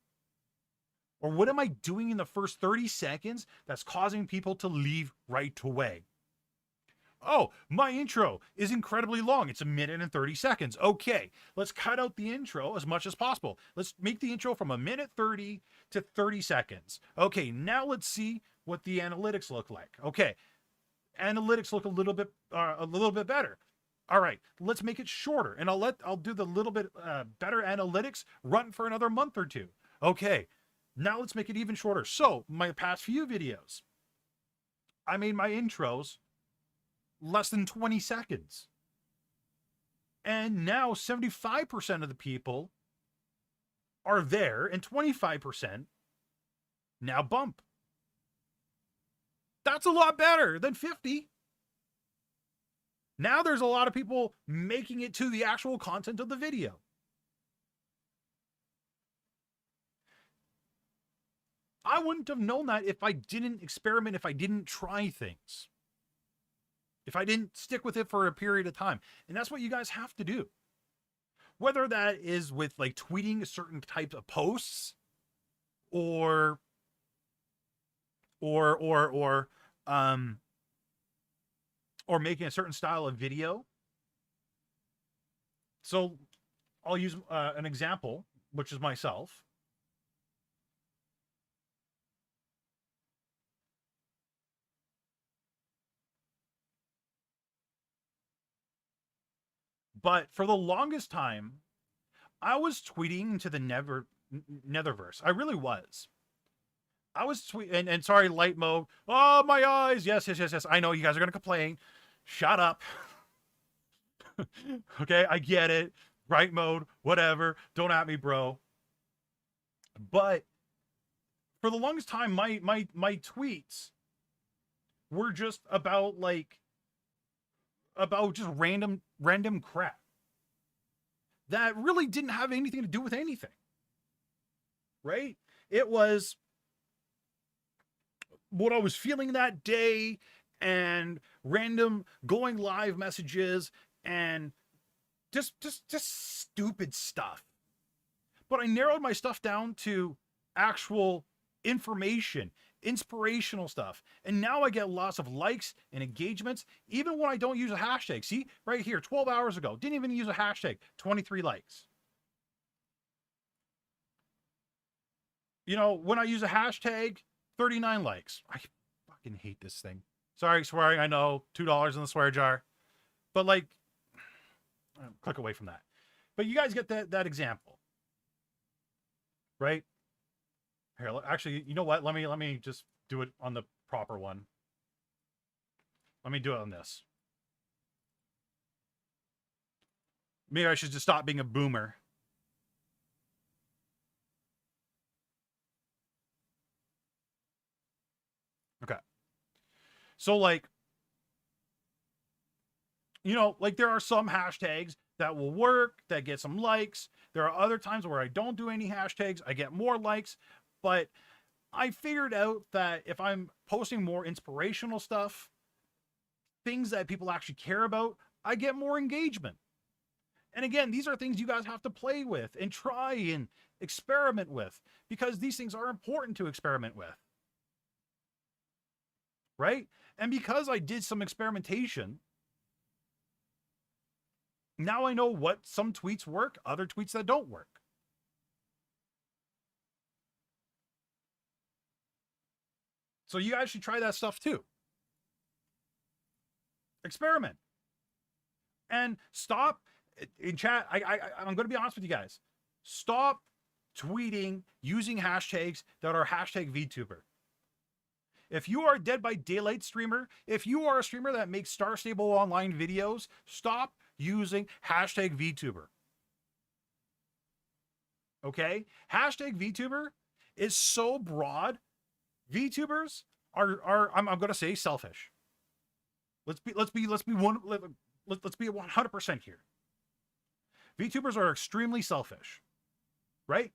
Or what am I doing in the first 30 seconds that's causing people to leave right away? Oh, my intro is incredibly long. It's 1 minute and 30 seconds. Okay, let's cut out the intro as much as possible. Let's make the intro from 1 minute 30 to 30 seconds. Okay, now let's see what the analytics look like. Okay, analytics look a little bit better. All right, let's make it shorter, and I'll do the little bit better analytics run for another month or 2. Okay, now let's make it even shorter. So my past few videos, I made my intros less than 20 seconds. And now 75% of the people are there and 25% now bump. That's a lot better than 50. Now there's a lot of people making it to the actual content of the video. I wouldn't have known that if I didn't experiment, if I didn't try things, if I didn't stick with it for a period of time. And that's what you guys have to do. Whether that is with like tweeting certain types of posts or making a certain style of video. So I'll use an example, which is myself. But for the longest time, I was tweeting to the Netherverse. I really was. I was tweeting, and sorry, light mode. Oh, my eyes. Yes. I know you guys are going to complain. Shut up. Okay, I get it. Bright mode, whatever. Don't at me, bro. But for the longest time, my tweets were just about just random crap that really didn't have anything to do with anything. Right? It was what I was feeling that day and random going live messages and just stupid stuff. But I narrowed my stuff down to actual information inspirational stuff. And now I get lots of likes and engagements, even when I don't use a hashtag. See, right here, 12 hours ago, didn't even use a hashtag, 23 likes. You know, when I use a hashtag, 39 likes. I fucking hate this thing. Sorry, swearing, I know, $2 in the swear jar. But like, click away from that. But you guys get that example, right? Here, actually, you know what? Let me just do it on the proper one. Let me do it on this. Maybe I should just stop being a boomer. Okay. So like, you know, like there are some hashtags that will work, that get some likes. There are other times where I don't do any hashtags, I get more likes. But I figured out that if I'm posting more inspirational stuff, things that people actually care about, I get more engagement. And again, these are things you guys have to play with and try and experiment with, because these things are important to experiment with. Right? And because I did some experimentation, now I know what some tweets work, other tweets that don't work. So you guys should try that stuff too. Experiment. And stop in chat. I'm going to be honest with you guys. Stop tweeting using hashtags that are hashtag VTuber. If you are a Dead by Daylight streamer, if you are a streamer that makes Star Stable Online videos, stop using hashtag VTuber. Okay? Hashtag VTuber is so broad. VTubers are I'm going to say selfish. Let's be 100% here. VTubers are extremely selfish, right?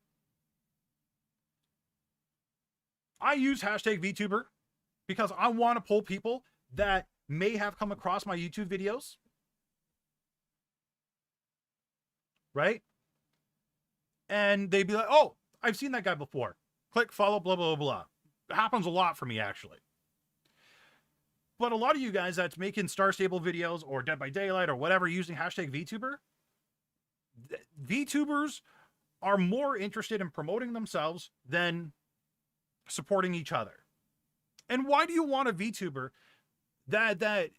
I use hashtag VTuber because I want to pull people that may have come across my YouTube videos, right? And they'd be like, oh, I've seen that guy before. Click, follow, blah, blah, blah, blah. It happens a lot for me, actually. But a lot of you guys that's making Star Stable videos or Dead by Daylight or whatever using hashtag VTuber, VTubers are more interested in promoting themselves than supporting each other. And why do you want a VTuber that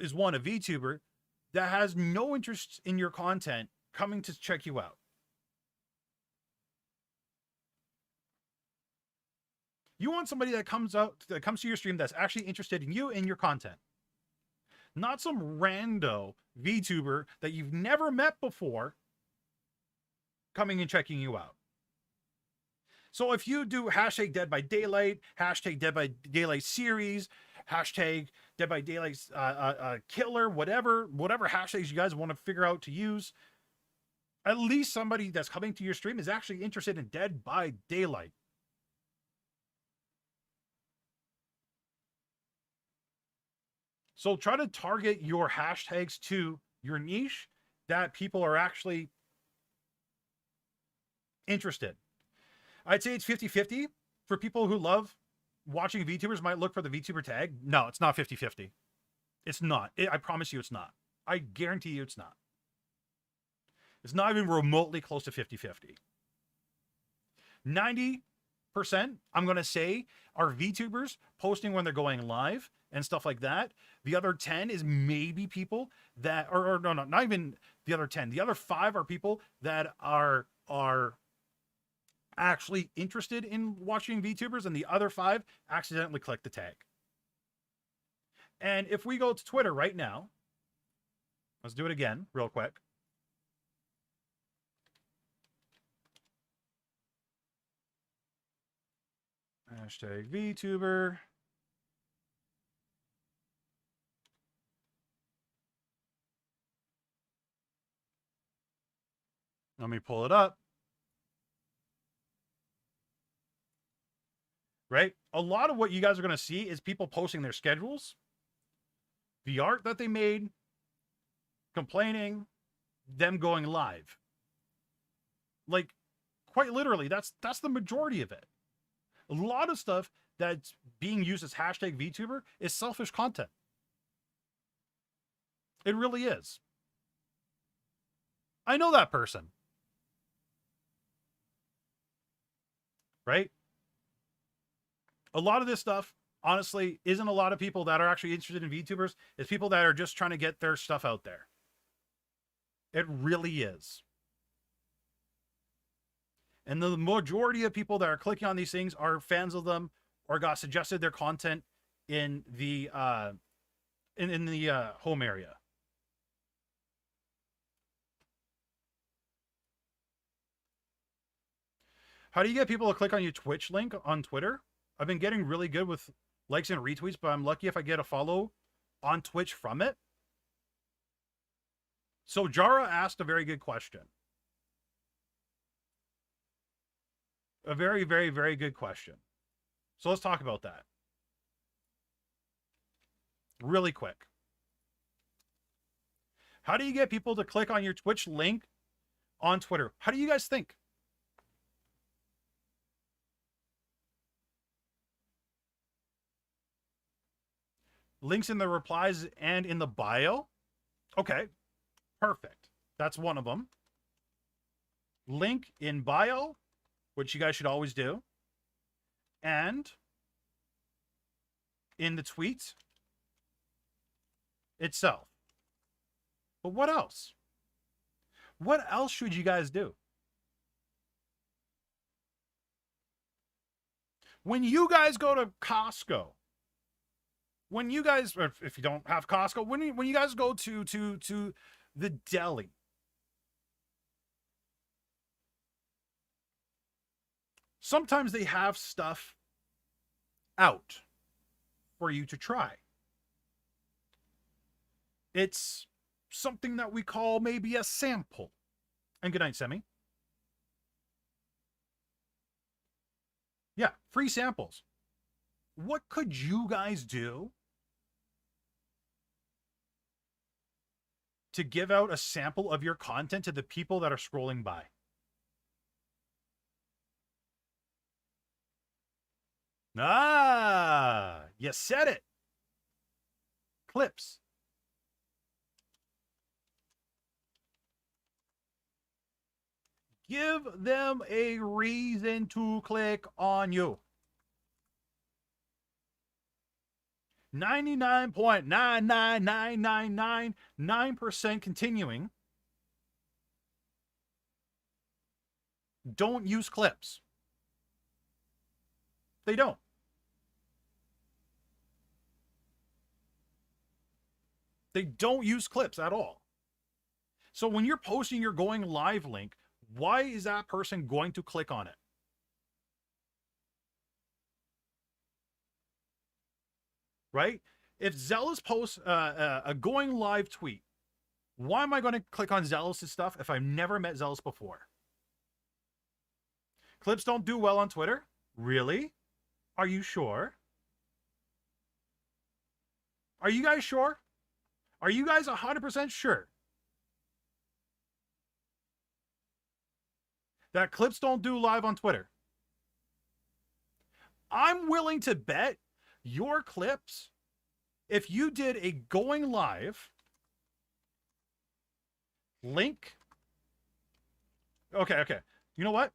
is one, a VTuber that has no interest in your content coming to check you out? You want somebody that comes to your stream that's actually interested in you and your content. Not some rando VTuber that you've never met before coming and checking you out. So if you do hashtag Dead by Daylight, hashtag Dead by Daylight series, hashtag Dead by Daylight killer, whatever hashtags you guys want to figure out to use, at least somebody that's coming to your stream is actually interested in Dead by Daylight. So try to target your hashtags to your niche that people are actually interested. I'd say it's 50-50. For people who love watching VTubers might look for the VTuber tag. No, it's not 50-50. It's not. I promise you it's not. I guarantee you it's not. It's not even remotely close to 50-50. 90%, I'm going to say, are VTubers posting when they're going live and stuff like that. The other 10 is maybe people that, or no, not even the other 10. The other 5 are people that are actually interested in watching VTubers, and the other 5 accidentally click the tag. And if we go to Twitter right now, let's do it again real quick. Hashtag VTuber. Let me pull it up. Right? A lot of what you guys are going to see is people posting their schedules, the art that they made, complaining, them going live. Like, quite literally, that's the majority of it. A lot of stuff that's being used as hashtag VTuber is selfish content. It really is. I know that person. Right? A lot of this stuff, honestly, isn't a lot of people that are actually interested in VTubers. It's people that are just trying to get their stuff out there. It really is. And the majority of people that are clicking on these things are fans of them or got suggested their content in the home area. How do you get people to click on your Twitch link on Twitter? I've been getting really good with likes and retweets, but I'm lucky if I get a follow on Twitch from it. So Jara asked a very good question. A very, very, very good question. So let's talk about that. Really quick. How do you get people to click on your Twitch link on Twitter? How do you guys think? Links in the replies and in the bio? Okay, perfect. That's one of them. Link in bio, which you guys should always do. And in the tweet itself. But what else? What else should you guys do? When you guys go to Costco, when you guys, if you don't have Costco, when you guys go to the deli, sometimes they have stuff out for you to try. It's something that we call maybe a sample. And good night, Semi. Yeah, free samples. What could you guys do to give out a sample of your content to the people that are scrolling by? Ah, you said it. Clips. Give them a reason to click on you. 99.99999% continuing. Don't use clips. They don't. They don't use clips at all. So when you're posting your going live link, why is that person going to click on it? Right? If Zealous posts a going live tweet, why am I going to click on Zealous's stuff if I've never met Zealous before? Clips don't do well on Twitter? Really? Are you sure? Are you guys sure? Are you guys 100% sure that clips don't do live on Twitter? I'm willing to bet your clips, if you did a going live link. Okay. You know what?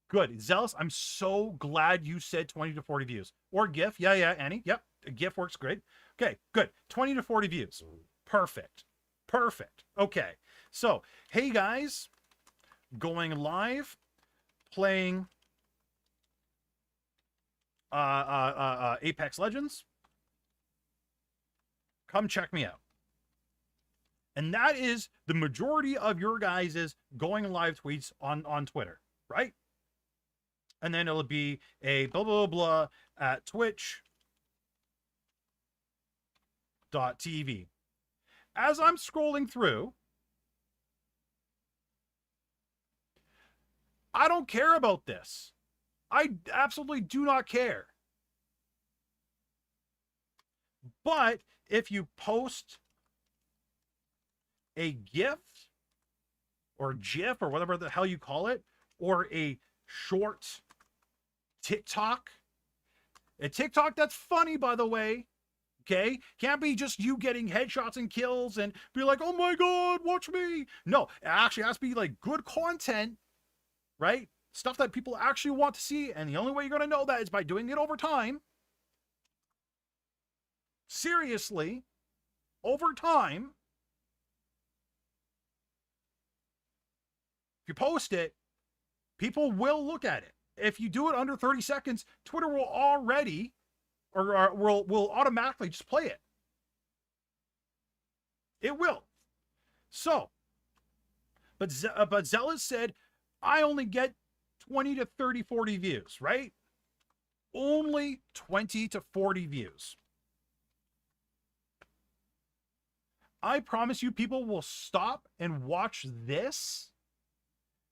Good. Zealous, I'm so glad you said 20 to 40 views. Or GIF. Yeah, Annie. Yep. A GIF works great. Okay, good. 20 to 40 views. Perfect. Okay. So, hey guys, going live, playing Apex Legends. Come check me out. And that is the majority of your guys' going live tweets on Twitter, right? And then it'll be a blah, blah, blah at twitch.tv. As I'm scrolling through, I don't care about this. I absolutely do not care. But if you post a GIF or GIF or whatever the hell you call it, or a short TikTok. A TikTok that's funny, by the way. Okay? Can't be just you getting headshots and kills and be like, oh my God, watch me. No, it actually has to be like good content, right? Stuff that people actually want to see. And the only way you're going to know that is by doing it over time. Seriously, over time. If you post it, people will look at it. If you do it under 30 seconds, Twitter will already or will automatically just play it. It will. So, but Zealous said, I only get 20 to 30, 40 views, right? Only 20 to 40 views. I promise you people will stop and watch this,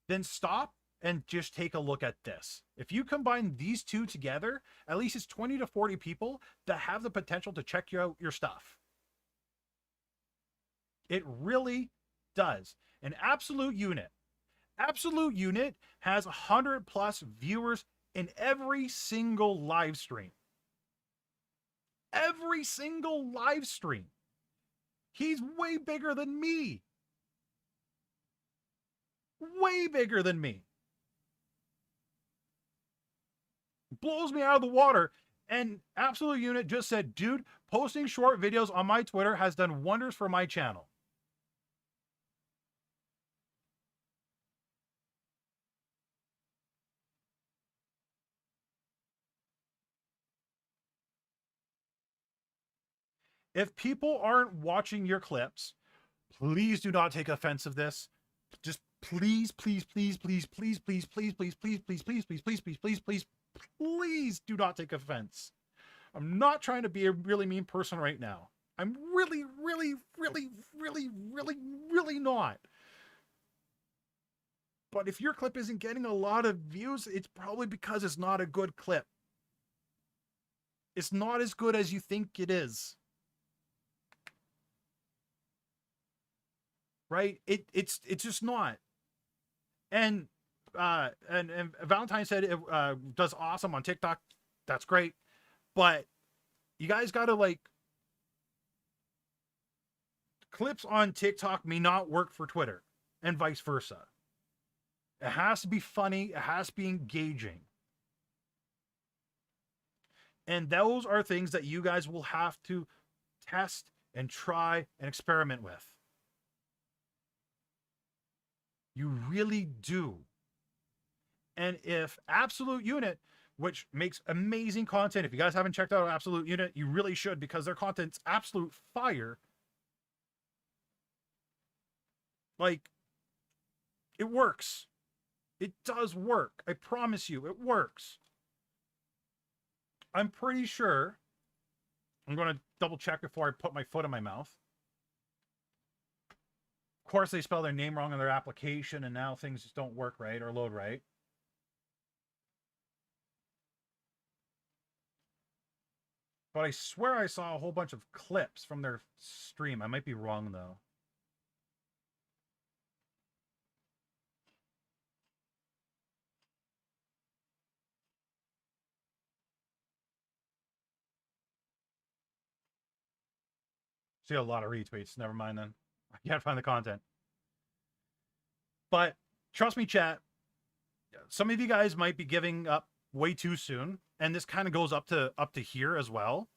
then stop and just take a look at this. If you combine these two together, at least it's 20 to 40 people that have the potential to check out your stuff. It really does. An Absolute Unit. Absolute Unit has 100 plus viewers in every single live stream. Every single live stream. He's way bigger than me. Way bigger than me. Blows me out of the water. And Absolute Unit just said, dude, posting short videos on my Twitter has done wonders for my channel. If people aren't watching your clips, please do not take offense of this. Just please, please, please, please, please, please, please, please, please, please, please, please, please, please, please, please, please do not take offense. I'm not trying to be a really mean person right now. I'm really, really, really, really, really, really not. But if your clip isn't getting a lot of views, it's probably because it's not a good clip. It's not as good as you think it is. Right? It's just not. And Valentine said it does awesome on TikTok. That's great. But you guys got to like, clips on TikTok may not work for Twitter and vice versa. It has to be funny. It has to be engaging. And those are things that you guys will have to test and try and experiment with. You really do. And if Absolute Unit, which makes amazing content, if you guys haven't checked out Absolute Unit, you really should, because their content's absolute fire. Like, it works. It does work. I promise you, it works. I'm pretty sure, I'm going to double check before I put my foot in my mouth. Of course, they spell their name wrong on their application, and now things just don't work right or load right. But I swear I saw a whole bunch of clips from their stream. I might be wrong, though. See a lot of retweets. Never mind then. I can't find the content. But trust me, chat, some of you guys might be giving up way too soon. And this kind of goes up to here as well,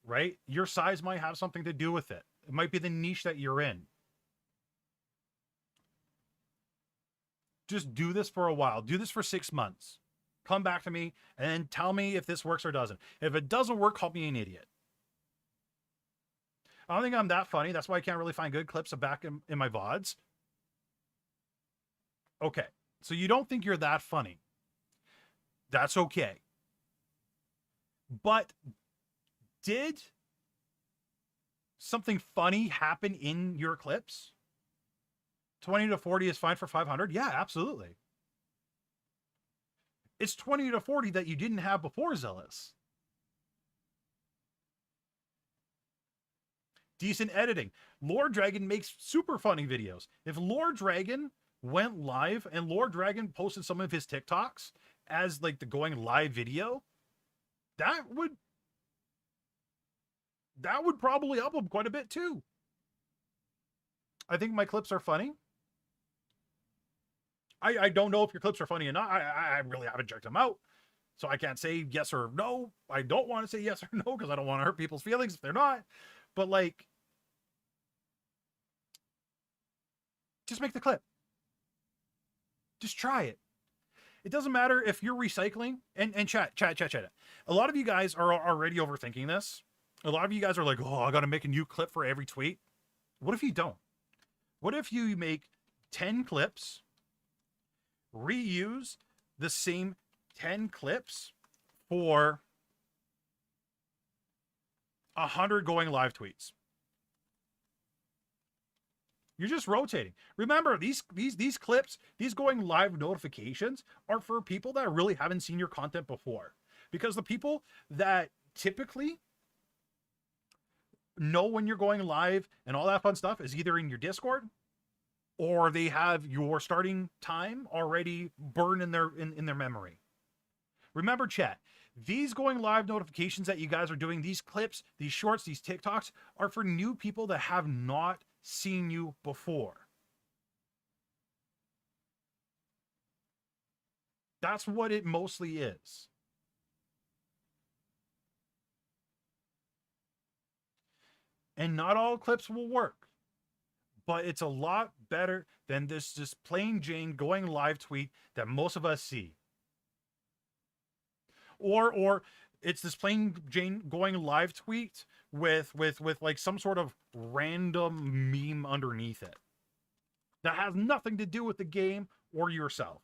right? Your size might have something to do with it. It might be the niche that you're in. Just do this for a while. Do this for 6 months. Come back to me and tell me if this works or doesn't. If it doesn't work, call me an idiot. I don't think I'm that funny. That's why I can't really find good clips of back in my VODs. Okay. So you don't think you're that funny. That's okay. But did something funny happen in your clips? 20 to 40 is fine for 500? Yeah, absolutely. It's 20 to 40 that you didn't have before Zealous. Decent editing. Lord Dragon makes super funny videos. If Lord Dragon went live and Lord Dragon posted some of his TikToks as like the going live video, that would probably up them quite a bit too. I think my clips are funny. I don't know if your clips are funny or not. I really haven't checked them out. So I can't say yes or no. I don't want to say yes or no because I don't want to hurt people's feelings if they're not. But like, just make the clip. Just try it. It doesn't matter if you're recycling and chat. A lot of you guys are already overthinking this. A lot of you guys are like, oh, I got to make a new clip for every tweet. What if you don't? What if you make 10 clips, reuse the same 10 clips for 100 going live tweets? You're just rotating. Remember, these clips, these going live notifications are for people that really haven't seen your content before. Because the people that typically know when you're going live and all that fun stuff is either in your Discord or they have your starting time already burned in their memory. Remember, chat, these going live notifications that you guys are doing, these clips, these shorts, these TikToks are for new people that have not seen you before. That's what it mostly is. And not all clips will work, but it's a lot better than this just plain Jane going live tweet that most of us see. Or it's this plain Jane going live tweet with like some sort of random meme underneath it that has nothing to do with the game or yourself.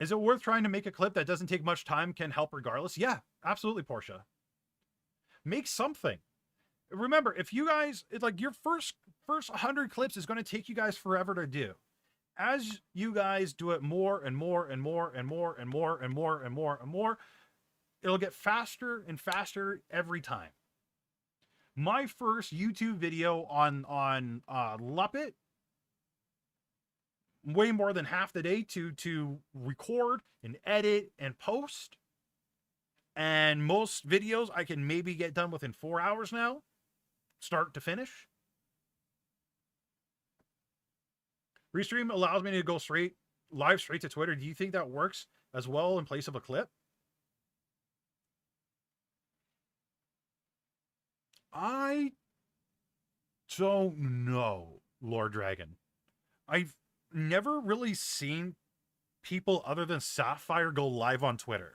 Is it worth trying to make a clip that doesn't take much time, can help regardless? Yeah, absolutely, Portia. Make something. Remember, if you guys, it's like your first 100 clips is going to take you guys forever to do. As you guys do it more and more and more and more and more and more and more and more, it'll get faster and faster every time. My first YouTube video on Luppet, way more than half the day to record and edit and post. And most videos I can maybe get done within 4 hours now, start to finish. Restream allows me to go live straight to Twitter. Do you think that works as well in place of a clip? I don't know, Lord Dragon. I've never really seen people other than Sapphire go live on Twitter.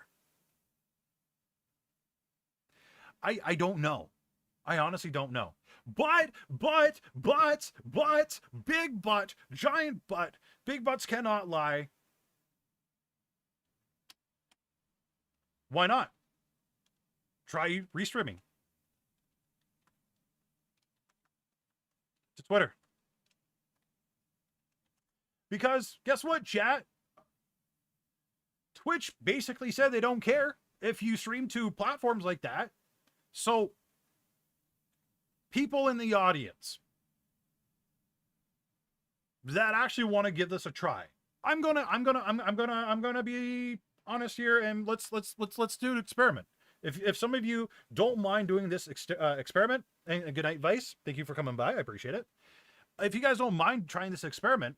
I don't know. I honestly don't know. But, big butt, giant butt, big butts cannot lie. Why not? Try restreaming to Twitter. Because guess what, chat? Twitch basically said they don't care if you stream to platforms like that. So people in the audience that actually want to give this a try. I'm gonna be honest here, and let's do an experiment. If some of you don't mind doing this experiment, and good night, Vice. Thank you for coming by. I appreciate it. If you guys don't mind trying this experiment,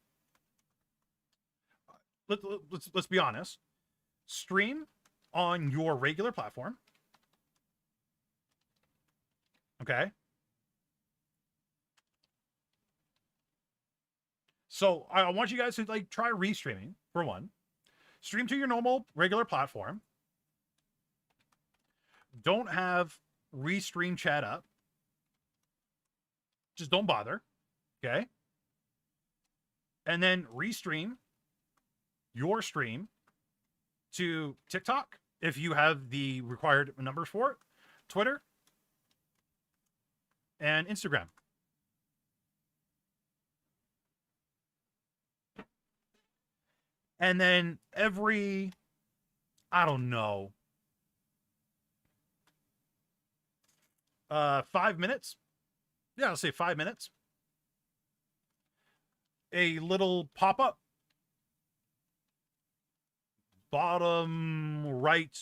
let's be honest. Stream on your regular platform. Okay. So I want you guys to like try restreaming for one. Stream to your normal regular platform. Don't have restream chat up. Just don't bother. Okay. And then restream your stream to TikTok if you have the required numbers for it, Twitter, and Instagram. And then every, I don't know, 5 minutes. Yeah, I'll say 5 minutes. a little pop-up bottom right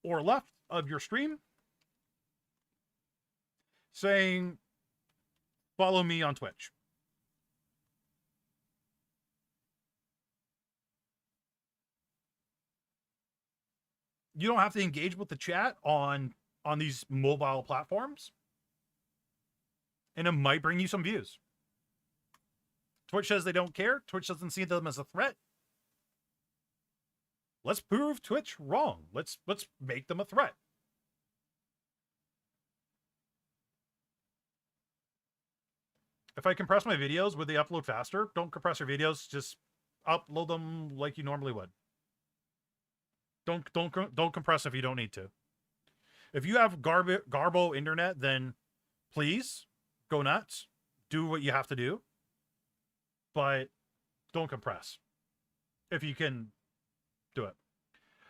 or left of your stream saying, follow me on Twitch. You don't have to engage with the chat on these mobile platforms, and it might bring you some views. Twitch says they don't care. Twitch doesn't see them as a threat. Let's prove Twitch wrong. Let's make them a threat. If I compress my videos, would they upload faster? Don't compress your videos. Just upload them like you normally would. Don't compress if you don't need to. If you have garbo internet, then please go nuts. Do what you have to do. But don't compress. If you can do it.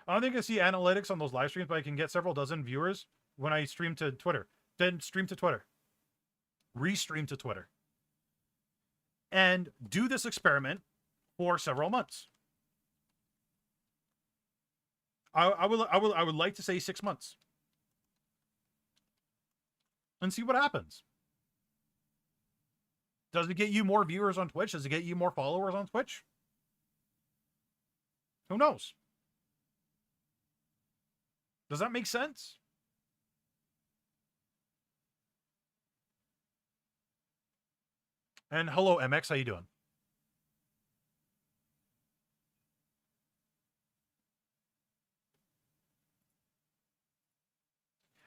I don't think I see analytics on those live streams, but I can get several dozen viewers when I stream to Twitter. Then stream to Twitter. Restream to Twitter. And do this experiment for several months. I would like to say 6 months. And see what happens. Does it get you more viewers on Twitch? Does it get you more followers on Twitch? Who knows? Does that make sense? And hello, MX. How you doing?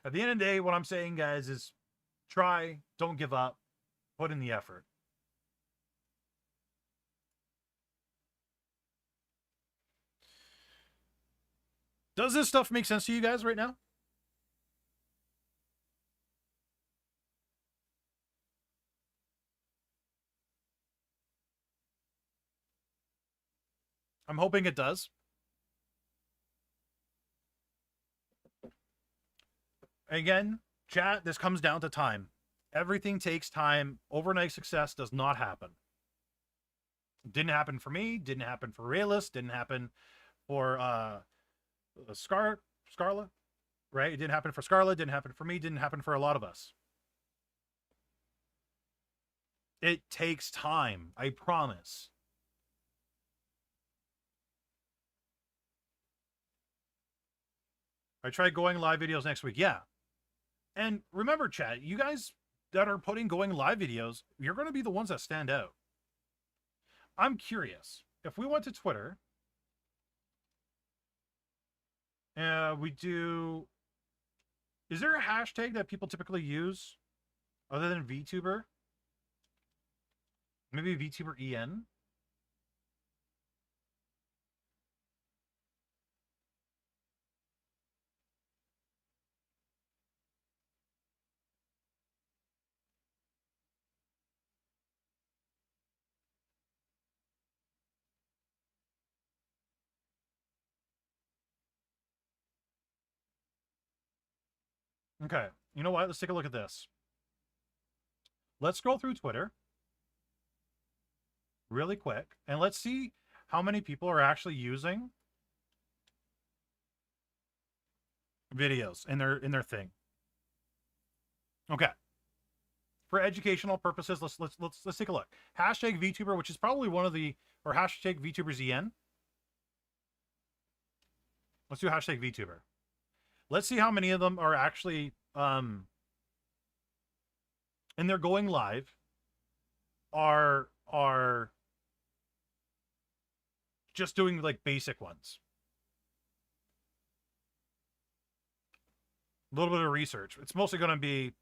At the end of the day, what I'm saying, guys, is try, don't give up, put in the effort. Does this stuff make sense to you guys right now? I'm hoping it does. Again, chat, this comes down to time. Everything takes time. Overnight success does not happen. Didn't happen for me. Didn't happen for Realist. Didn't happen for Scarla, right? It didn't happen for Scarla. Didn't happen for me. Didn't happen for a lot of us. It takes time. I promise. I tried going live videos next week. Yeah. And remember, chat, you guys that are putting going live videos, you're going to be the ones that stand out. I'm curious. If we went to Twitter, we do... Is there a hashtag that people typically use other than VTuber? Maybe VTuber EN? Okay, you know what? Let's take a look at this. Let's scroll through Twitter really quick, and let's see how many people are actually using videos in their thing. Okay. For educational purposes, let's take a look. Hashtag VTuber, which is probably one of the, or hashtag VTuberZN. Let's do hashtag VTuber. Let's see how many of them are actually, and they're going live, are just doing like basic ones. A little bit of research. It's mostly going to be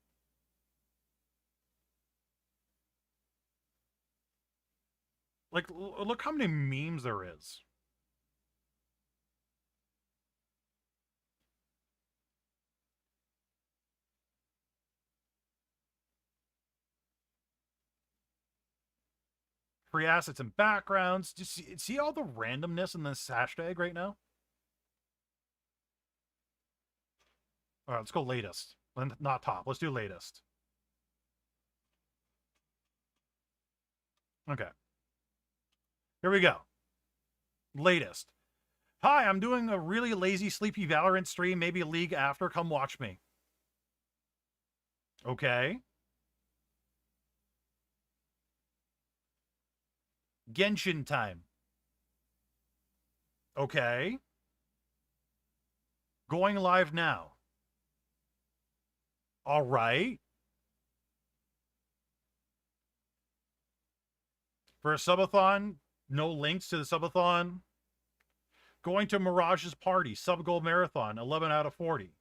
like, look how many memes there is. Free assets and backgrounds. Just see all the randomness in this hashtag right now? All right, let's go latest. Not top. Let's do latest. Okay. Here we go. Latest. Hi, I'm doing a really lazy, sleepy Valorant stream, maybe League after. Come watch me. Okay. Genshin time. Okay. Going live now. All right. For a subathon, no links to the subathon. Going to Mirage's party, sub-goal marathon, 11 out of 40.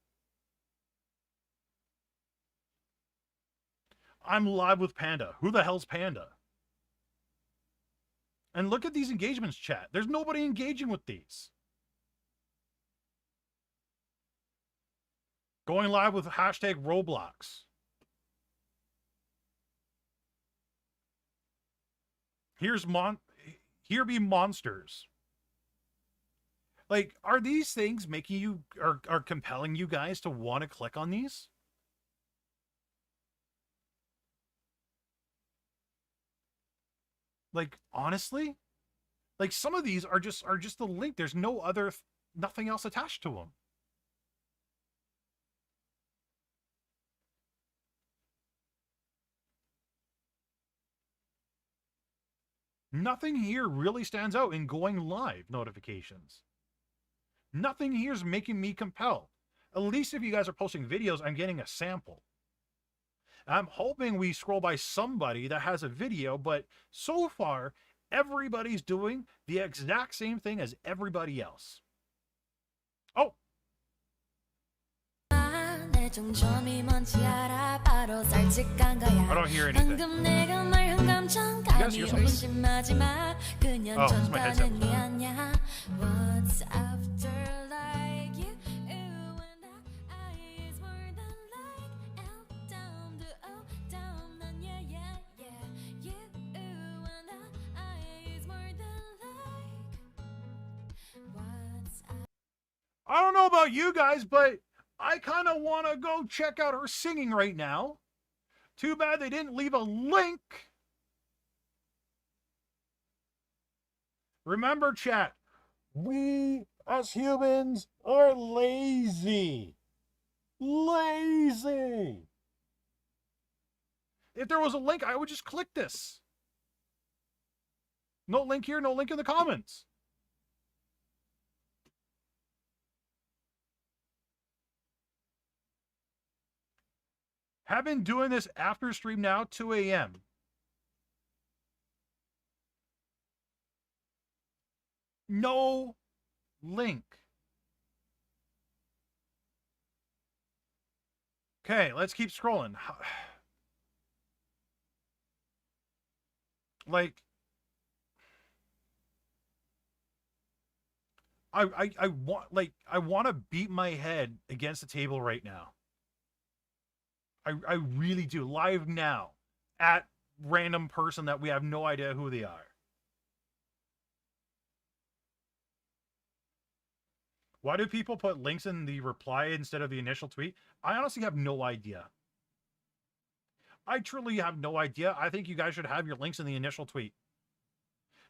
I'm live with Panda. Who the hell's Panda? And look at these engagements, chat. There's nobody engaging with these. Going live with hashtag Roblox. Here be monsters. Like, are these things making you, are compelling you guys to want to click on these? Like, honestly? Like, some of these are just the link. There's no other, nothing else attached to them. Nothing here really stands out in going live notifications. Nothing here is making me compel. At least if you guys are posting videos, I'm getting a sample. I'm hoping we scroll by somebody that has a video, but so far, everybody's doing the exact same thing as everybody else. Oh! I don't hear anything. You guys hear something? Oh, it's my headset. I don't know about you guys, but I kind of want to go check out her singing right now. Too bad they didn't leave a link. Remember, chat, we as humans are lazy. Lazy. If there was a link, I would just click this. No link here, no link in the comments. Have been doing this after stream now, 2 a.m. No link. Okay, let's keep scrolling. Like, I want to beat my head against the table right now. I really do. Live now at random person that we have no idea who they are. Why do people put links in the reply instead of the initial tweet? I honestly have no idea. I truly have no idea. I think you guys should have your links in the initial tweet.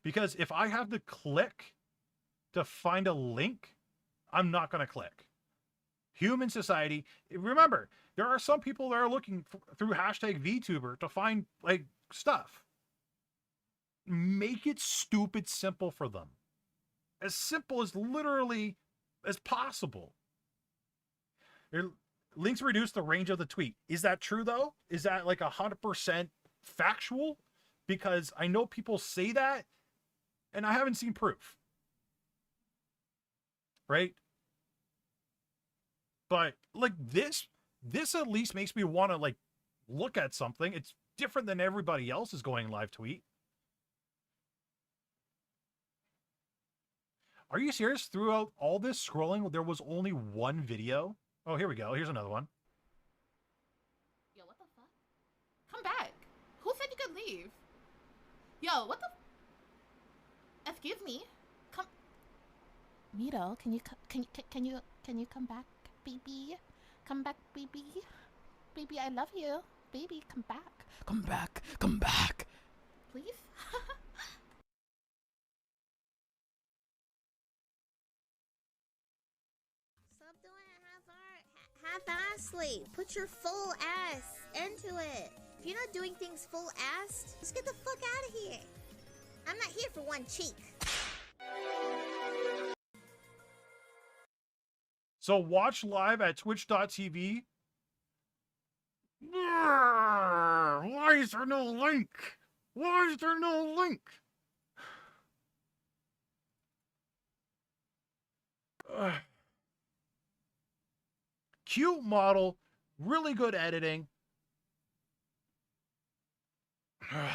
Because if I have to click to find a link, I'm not going to click. Human society, remember, there are some people that are looking through hashtag VTuber to find, like, stuff. Make it stupid simple for them. As simple as literally as possible. Links reduce the range of the tweet. Is that true, though? Is that, like, 100% factual? Because I know people say that, and I haven't seen proof. Right? But, like, this at least makes me want to, like, look at something. It's different than everybody else's going live tweet. Are you serious? Throughout all this scrolling, there was only one video? Oh, here we go. Here's another one. Yo, what the fuck? Come back. Who said you could leave? Yo, what the? Excuse me. Come. Mito, can you come back, baby? Come back, baby. Baby, I love you. Baby, come back. Come back. Come back. Please? Stop doing it half-assly. Put your full ass into it. If you're not doing things full-assed, just get the fuck out of here. I'm not here for one cheek. So watch live at twitch.tv. Why is there no link? Why is there no link? Cute model, really good editing. I'm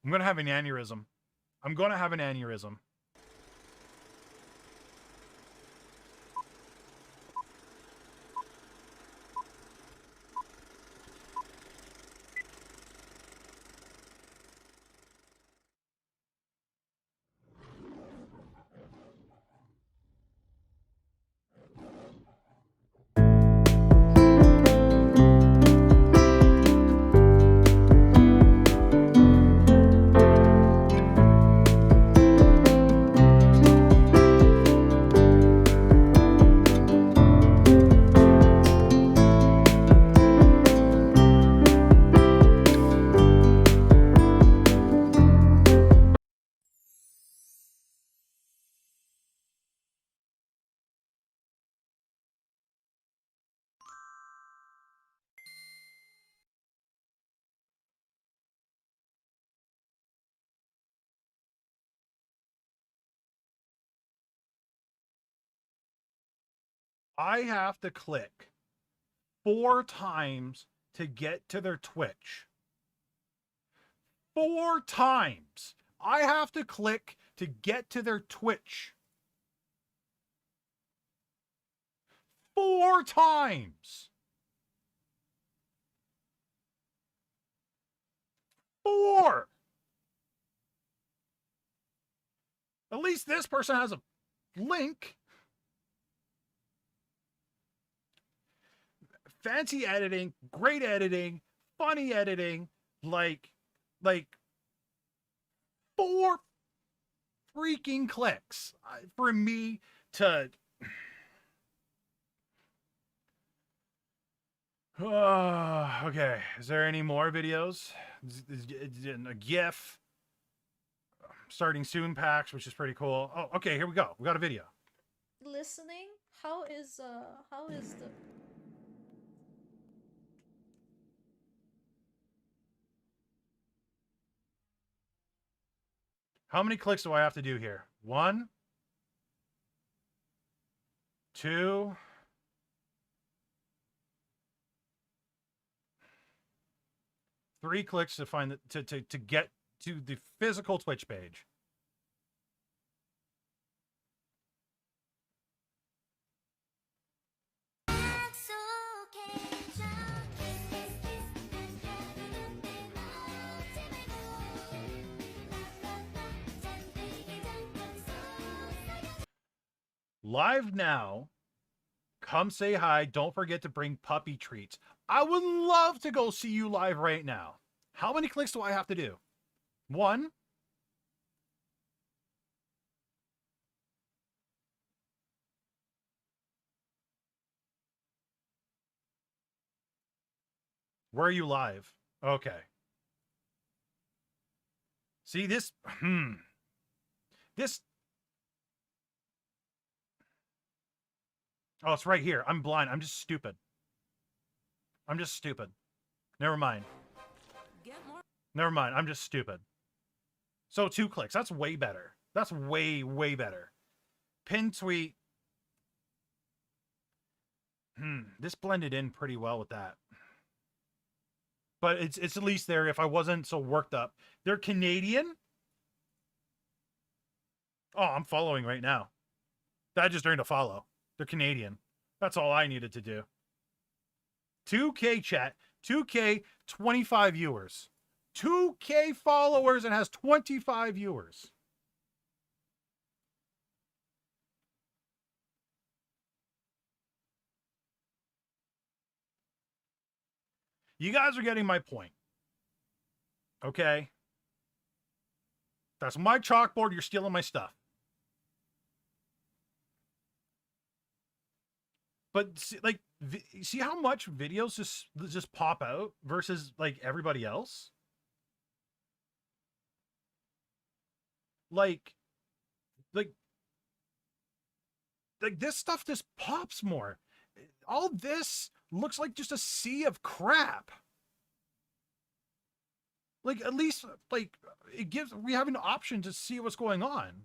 gonna have an aneurysm. I'm gonna have an aneurysm. I have to click 4 times to get to their Twitch. 4 times. I have to click to get to their Twitch. 4 times. 4. At least this person has a link. Fancy editing, great editing, funny editing, like 4 freaking clicks for me to okay, is there any more videos? A GIF starting soon packs, which is pretty cool. Oh, okay, here we go. We got a video. Listening? How is the How many clicks do I have to do here? 1, 2, 3 clicks to find the, to get to the physical Twitch page. Live now. Come say hi. Don't forget to bring puppy treats. I would love to go see you live right now. How many clicks do I have to do? 1. Where are you live? Okay. See this? This. Oh, it's right here. I'm blind. I'm just stupid. I'm just stupid. Never mind. Never mind. I'm just stupid. So 2 clicks. That's way better. That's way, way better. Pin tweet. This blended in pretty well with that. But it's at least there if I wasn't so worked up. They're Canadian? Oh, I'm following right now. That just earned a follow. They're Canadian. That's all I needed to do. 2K chat. 2K, 25 viewers. 2K followers and has 25 viewers. You guys are getting my point. Okay? That's my chalkboard. You're stealing my stuff. But see, like, see how much videos just pop out versus like everybody else? Like, like, like this stuff just pops more. All this looks like just a sea of crap. Like, at least, like, we have an option to see what's going on.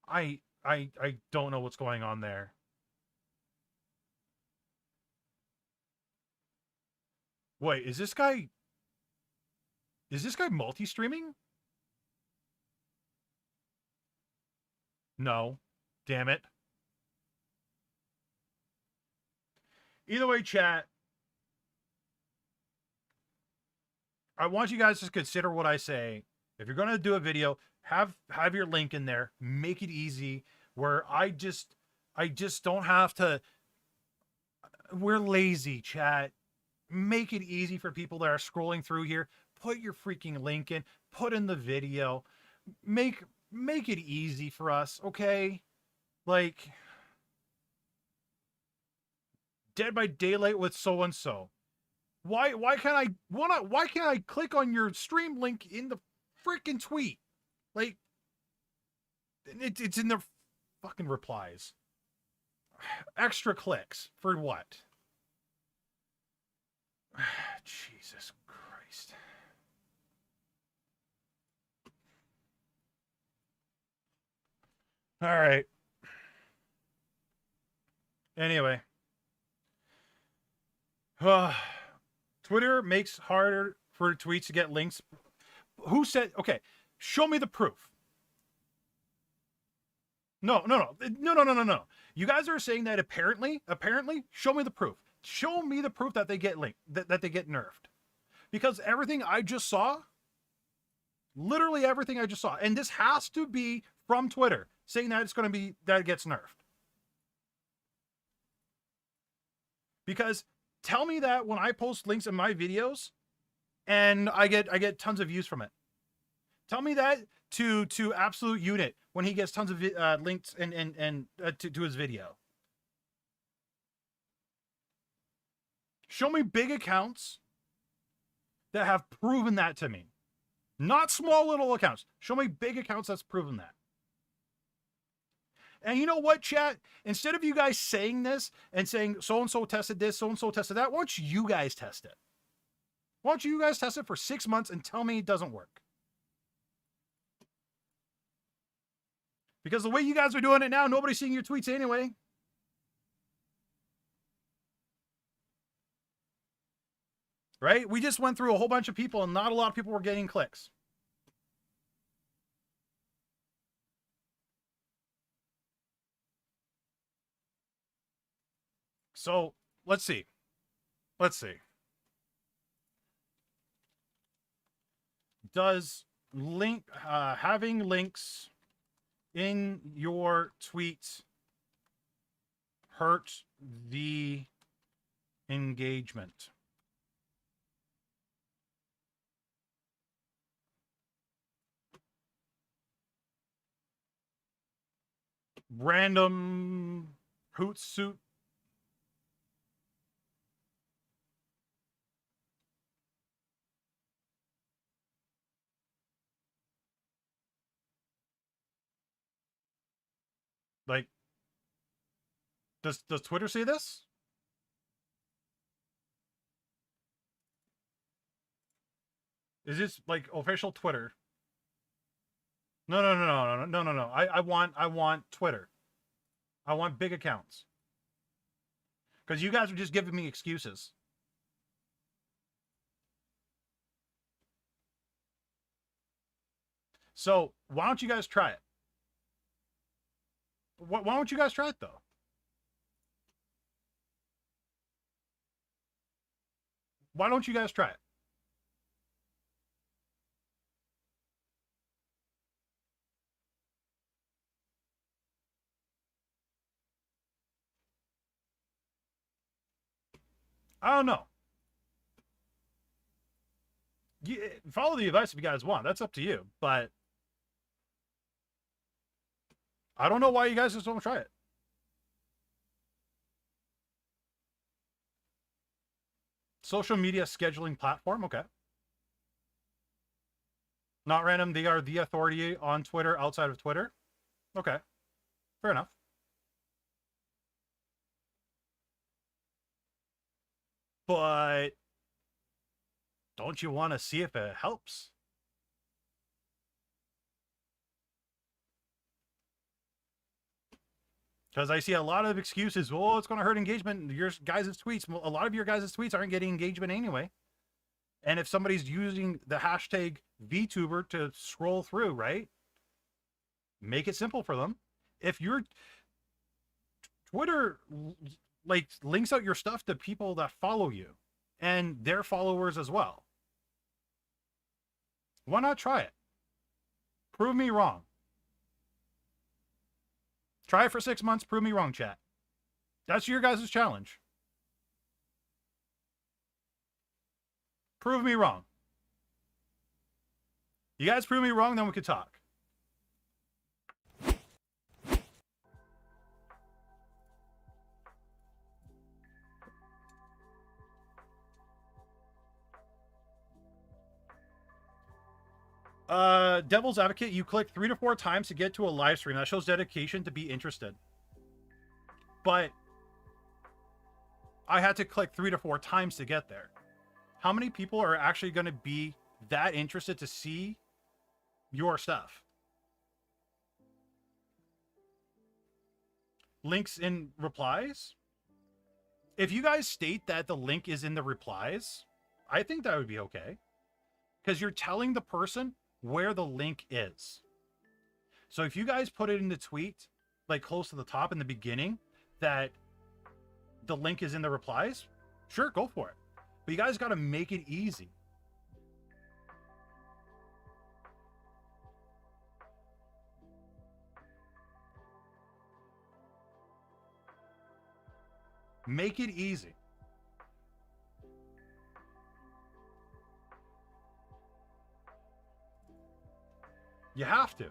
I don't know what's going on there. Wait, is this guy multi-streaming? No. Damn it. Either way, chat, I want you guys to consider what I say. If you're going to do a video, have your link in there. Make it easy where I just don't have to. We're lazy, chat. Make it easy for people that are scrolling through here. Put your freaking link in. Put in the video. Make it easy for us, okay? Like, Dead by Daylight with so and so. Why can't I click on your stream link in the freaking tweet? Like, it's in the fucking replies. Extra clicks for what? Jesus Christ. All right. Anyway. Twitter makes harder for tweets to get links. Who said, okay, show me the proof. No. You guys are saying that apparently, show me the proof. Show me the proof that they get linked, that they get nerfed. Because everything I just saw, literally everything I just saw, and this has to be from Twitter, saying that it's going to be, that it gets nerfed. Because tell me that when I post links in my videos and I get tons of views from it. Tell me that to Absolute Unit when he gets tons of links and to his video. Show me big accounts that have proven that to me. Not small little accounts. Show me big accounts that's proven that. And you know what, chat? Instead of you guys saying this and saying so-and-so tested this, so-and-so tested that, why don't you guys test it? Why don't you guys test it for 6 months and tell me it doesn't work? Because the way you guys are doing it now, nobody's seeing your tweets anyway. Right? We just went through a whole bunch of people and not a lot of people were getting clicks. So let's see. Does having links in your tweets hurt the engagement? Random Hootsuite. Like, does Twitter say this? Is this like official Twitter? No. I want Twitter. I want big accounts. Because you guys are just giving me excuses. So why don't you guys try it? Why don't you guys try it though? Why don't you guys try it? I don't know. Follow the advice if you guys want. That's up to you. But I don't know why you guys just don't try it. Social media scheduling platform. Okay. Not random. They are the authority on Twitter outside of Twitter. Okay. Fair enough. But don't you want to see if it helps? Because I see a lot of excuses. Oh, it's going to hurt engagement. Your guys' tweets. A lot of your guys' tweets aren't getting engagement anyway. And if somebody's using the hashtag VTuber to scroll through, right? Make it simple for them. If your Twitter like links out your stuff to people that follow you and their followers as well, why not try it? Prove me wrong. Try it for 6 months. Prove me wrong, chat. That's your guys' challenge. Prove me wrong. You guys prove me wrong, then we could talk. Devil's Advocate, you click 3 to 4 times to get to a live stream. That shows dedication to be interested. But I had to click 3 to 4 times to get there. How many people are actually going to be that interested to see your stuff? Links in replies? If you guys state that the link is in the replies, I think that would be okay. Because you're telling the person where the link is. So if you guys put it in the tweet, like close to the top in the beginning, that the link is in the replies, sure, go for it. But you guys got to make it easy. Make it easy. You have to.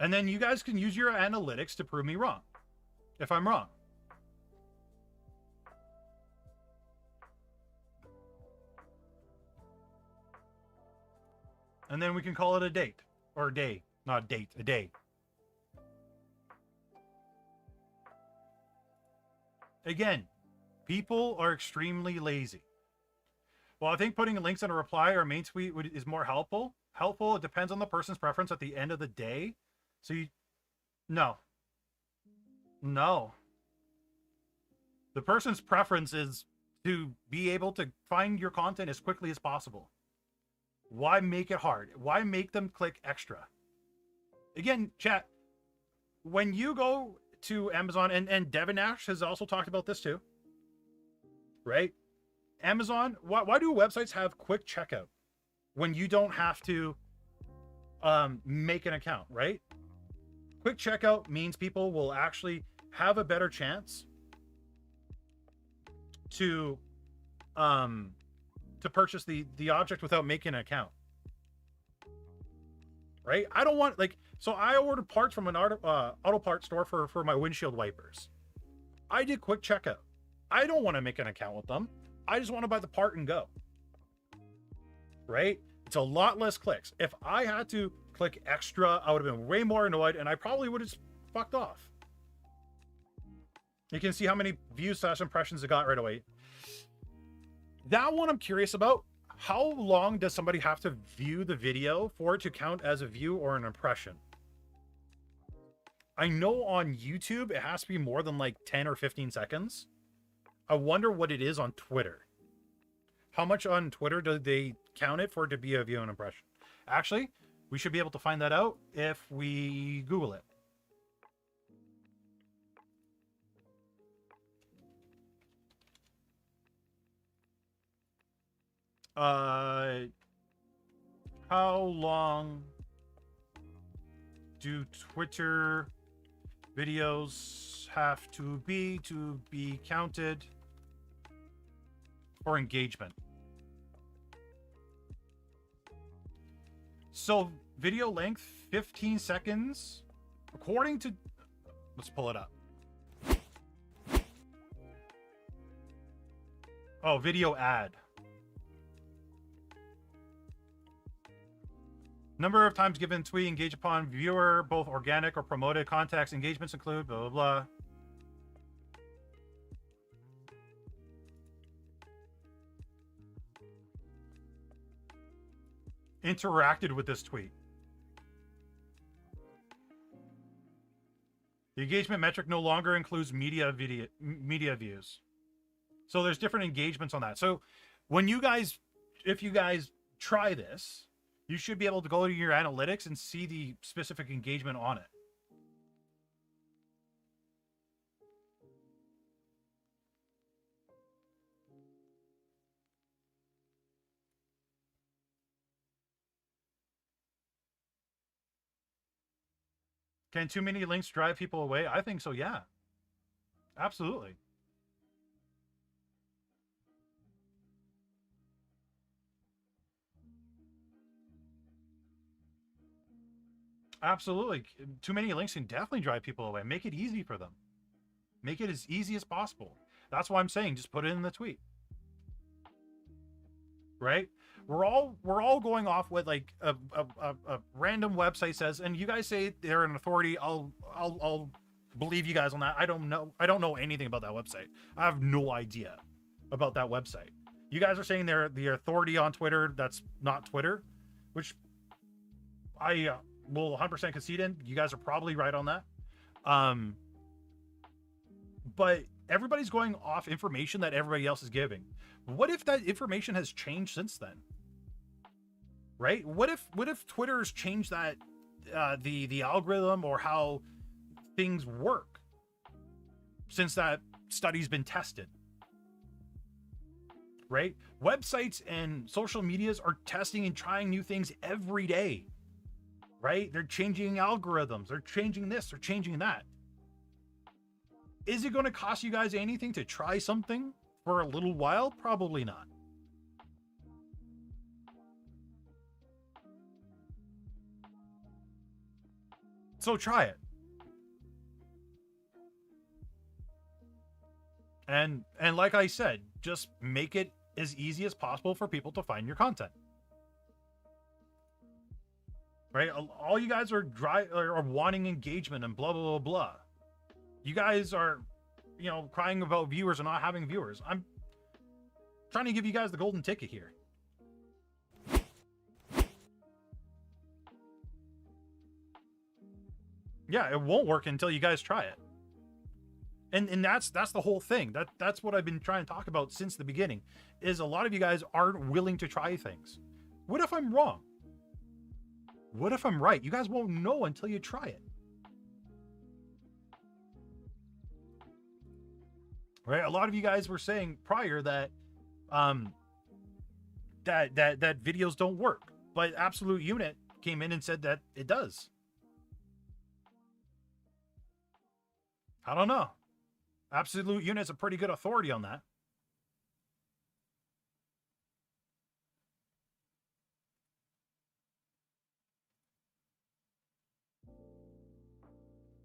And then you guys can use your analytics to prove me wrong, if I'm wrong. And then we can call it a date. Or a day. Not a date, a day. Again, people are extremely lazy. Well, I think putting links in a reply or a main tweet is more helpful. Helpful, it depends on the person's preference at the end of the day. So you... No. No. The person's preference is to be able to find your content as quickly as possible. Why make it hard? Why make them click extra? Again, chat, when you go to Amazon, and Devin Nash has also talked about this too, right? Amazon, why do websites have quick checkout when you don't have to make an account, right? Quick checkout means people will actually have a better chance to purchase the object without making an account, right? I don't want, like, so I ordered parts from an auto parts store for my windshield wipers. I did quick checkout. I don't want to make an account with them. I just want to buy the part and go, right? It's a lot less clicks. If I had to click extra, I would have been way more annoyed, and I probably would have just fucked off. You can see how many views / impressions it got right away. That one I'm curious about. How long does somebody have to view the video for it to count as a view or an impression? I know on YouTube it has to be more than like 10 or 15 seconds. I wonder what it is on Twitter. How much on Twitter do they count it for it to be a view and impression? Actually, we should be able to find that out if we Google it. How long do Twitter Videos have to be counted for engagement. So video length 15 seconds according to, let's pull it up. Oh, video ad. Number of times given tweet engage upon viewer, both organic or promoted contacts, engagements include blah, blah, blah. Interacted with this tweet. The engagement metric no longer includes media views. So there's different engagements on that. So when you guys, if you guys try this, you should be able to go to your analytics and see the specific engagement on it. Can too many links drive people away? I think so, yeah. Absolutely. Absolutely. Too many links can definitely drive people away. Make it easy for them. Make it as easy as possible. That's why I'm saying just put it in the tweet. Right? We're all going off what like a random website says, and you guys say they're an authority. I'll believe you guys on that. I don't know anything about that website. I have no idea about that website. You guys are saying they're the authority on Twitter. That's not Twitter, which I will 100% concede in. You guys are probably right on that. But everybody's going off information that everybody else is giving. What if that information has changed since then? Right? What if Twitter's changed that the algorithm or how things work since that study's been tested? Right? Websites and social medias are testing and trying new things every day. Right? They're changing algorithms. They're changing this. They're changing that. Is it going to cost you guys anything to try something for a little while? Probably not. So try it. And like I said, just make it as easy as possible for people to find your content. Right? All you guys are wanting engagement and blah, blah, blah, blah. You guys are, crying about viewers and not having viewers. I'm trying to give you guys the golden ticket here. Yeah, it won't work until you guys try it. And that's the whole thing. That's what I've been trying to talk about since the beginning, is a lot of you guys aren't willing to try things. What if I'm wrong? What if I'm right? You guys won't know until you try it. Right? A lot of you guys were saying prior that that videos don't work, but Absolute Unit came in and said that it does. I don't know. Absolute Unit's a pretty good authority on that.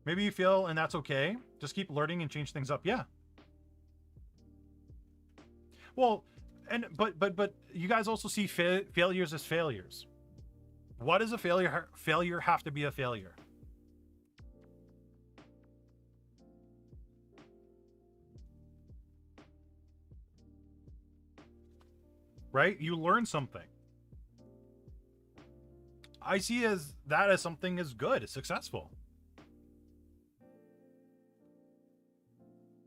Maybe you feel, and that's okay. Just keep learning and change things up. Yeah. Well, but you guys also see failures as failures. Why does a failure have to be a failure? Right? You learn something. I see that as something as good, as successful.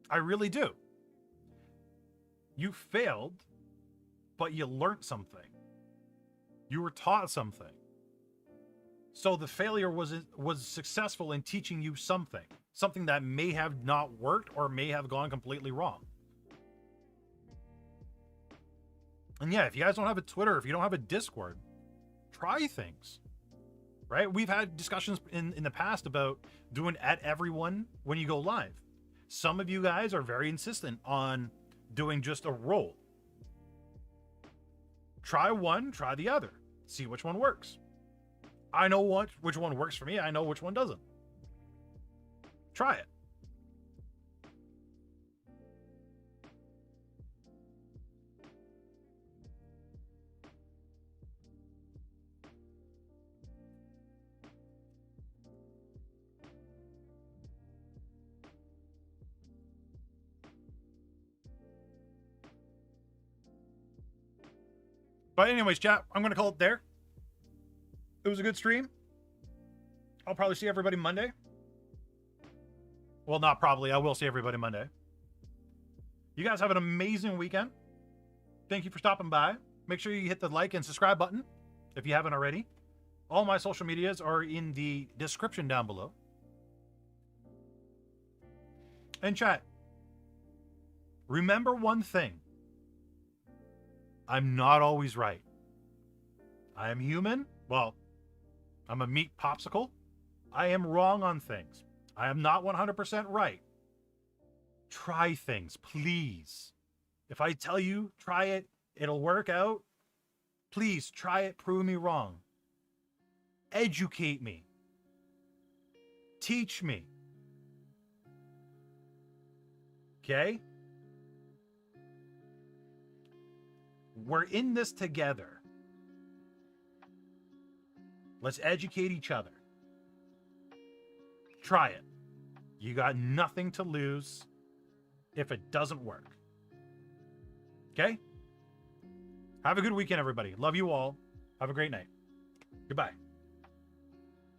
I really do. You failed, but you learned something. You were taught something. So the failure was successful in teaching you something that may have not worked or may have gone completely wrong. And yeah, if you guys don't have a Twitter, if you don't have a Discord, try things. right? We've had discussions in the past about doing at everyone when you go live. Some of you guys are very insistent on doing just a roll. Try one, try the other. See which one works. I know which one works for me. I know which one doesn't. Try it. But anyways, chat, I'm going to call it there. It was a good stream. I'll probably see everybody Monday. Well, not probably. I will see everybody Monday. You guys have an amazing weekend. Thank you for stopping by. Make sure you hit the like and subscribe button if you haven't already. All my social medias are in the description down below. And chat, remember one thing. I'm not always right. I am human. Well, I'm a meat popsicle. I am wrong on things. I am not 100% right. Try things, please. If I tell you, try it, it'll work out. Please try it, prove me wrong. Educate me. Teach me. Okay? We're in this together. Let's educate each other. Try it. You got nothing to lose if it doesn't work. Okay? Have a good weekend, everybody. Love you all. Have a great night. Goodbye.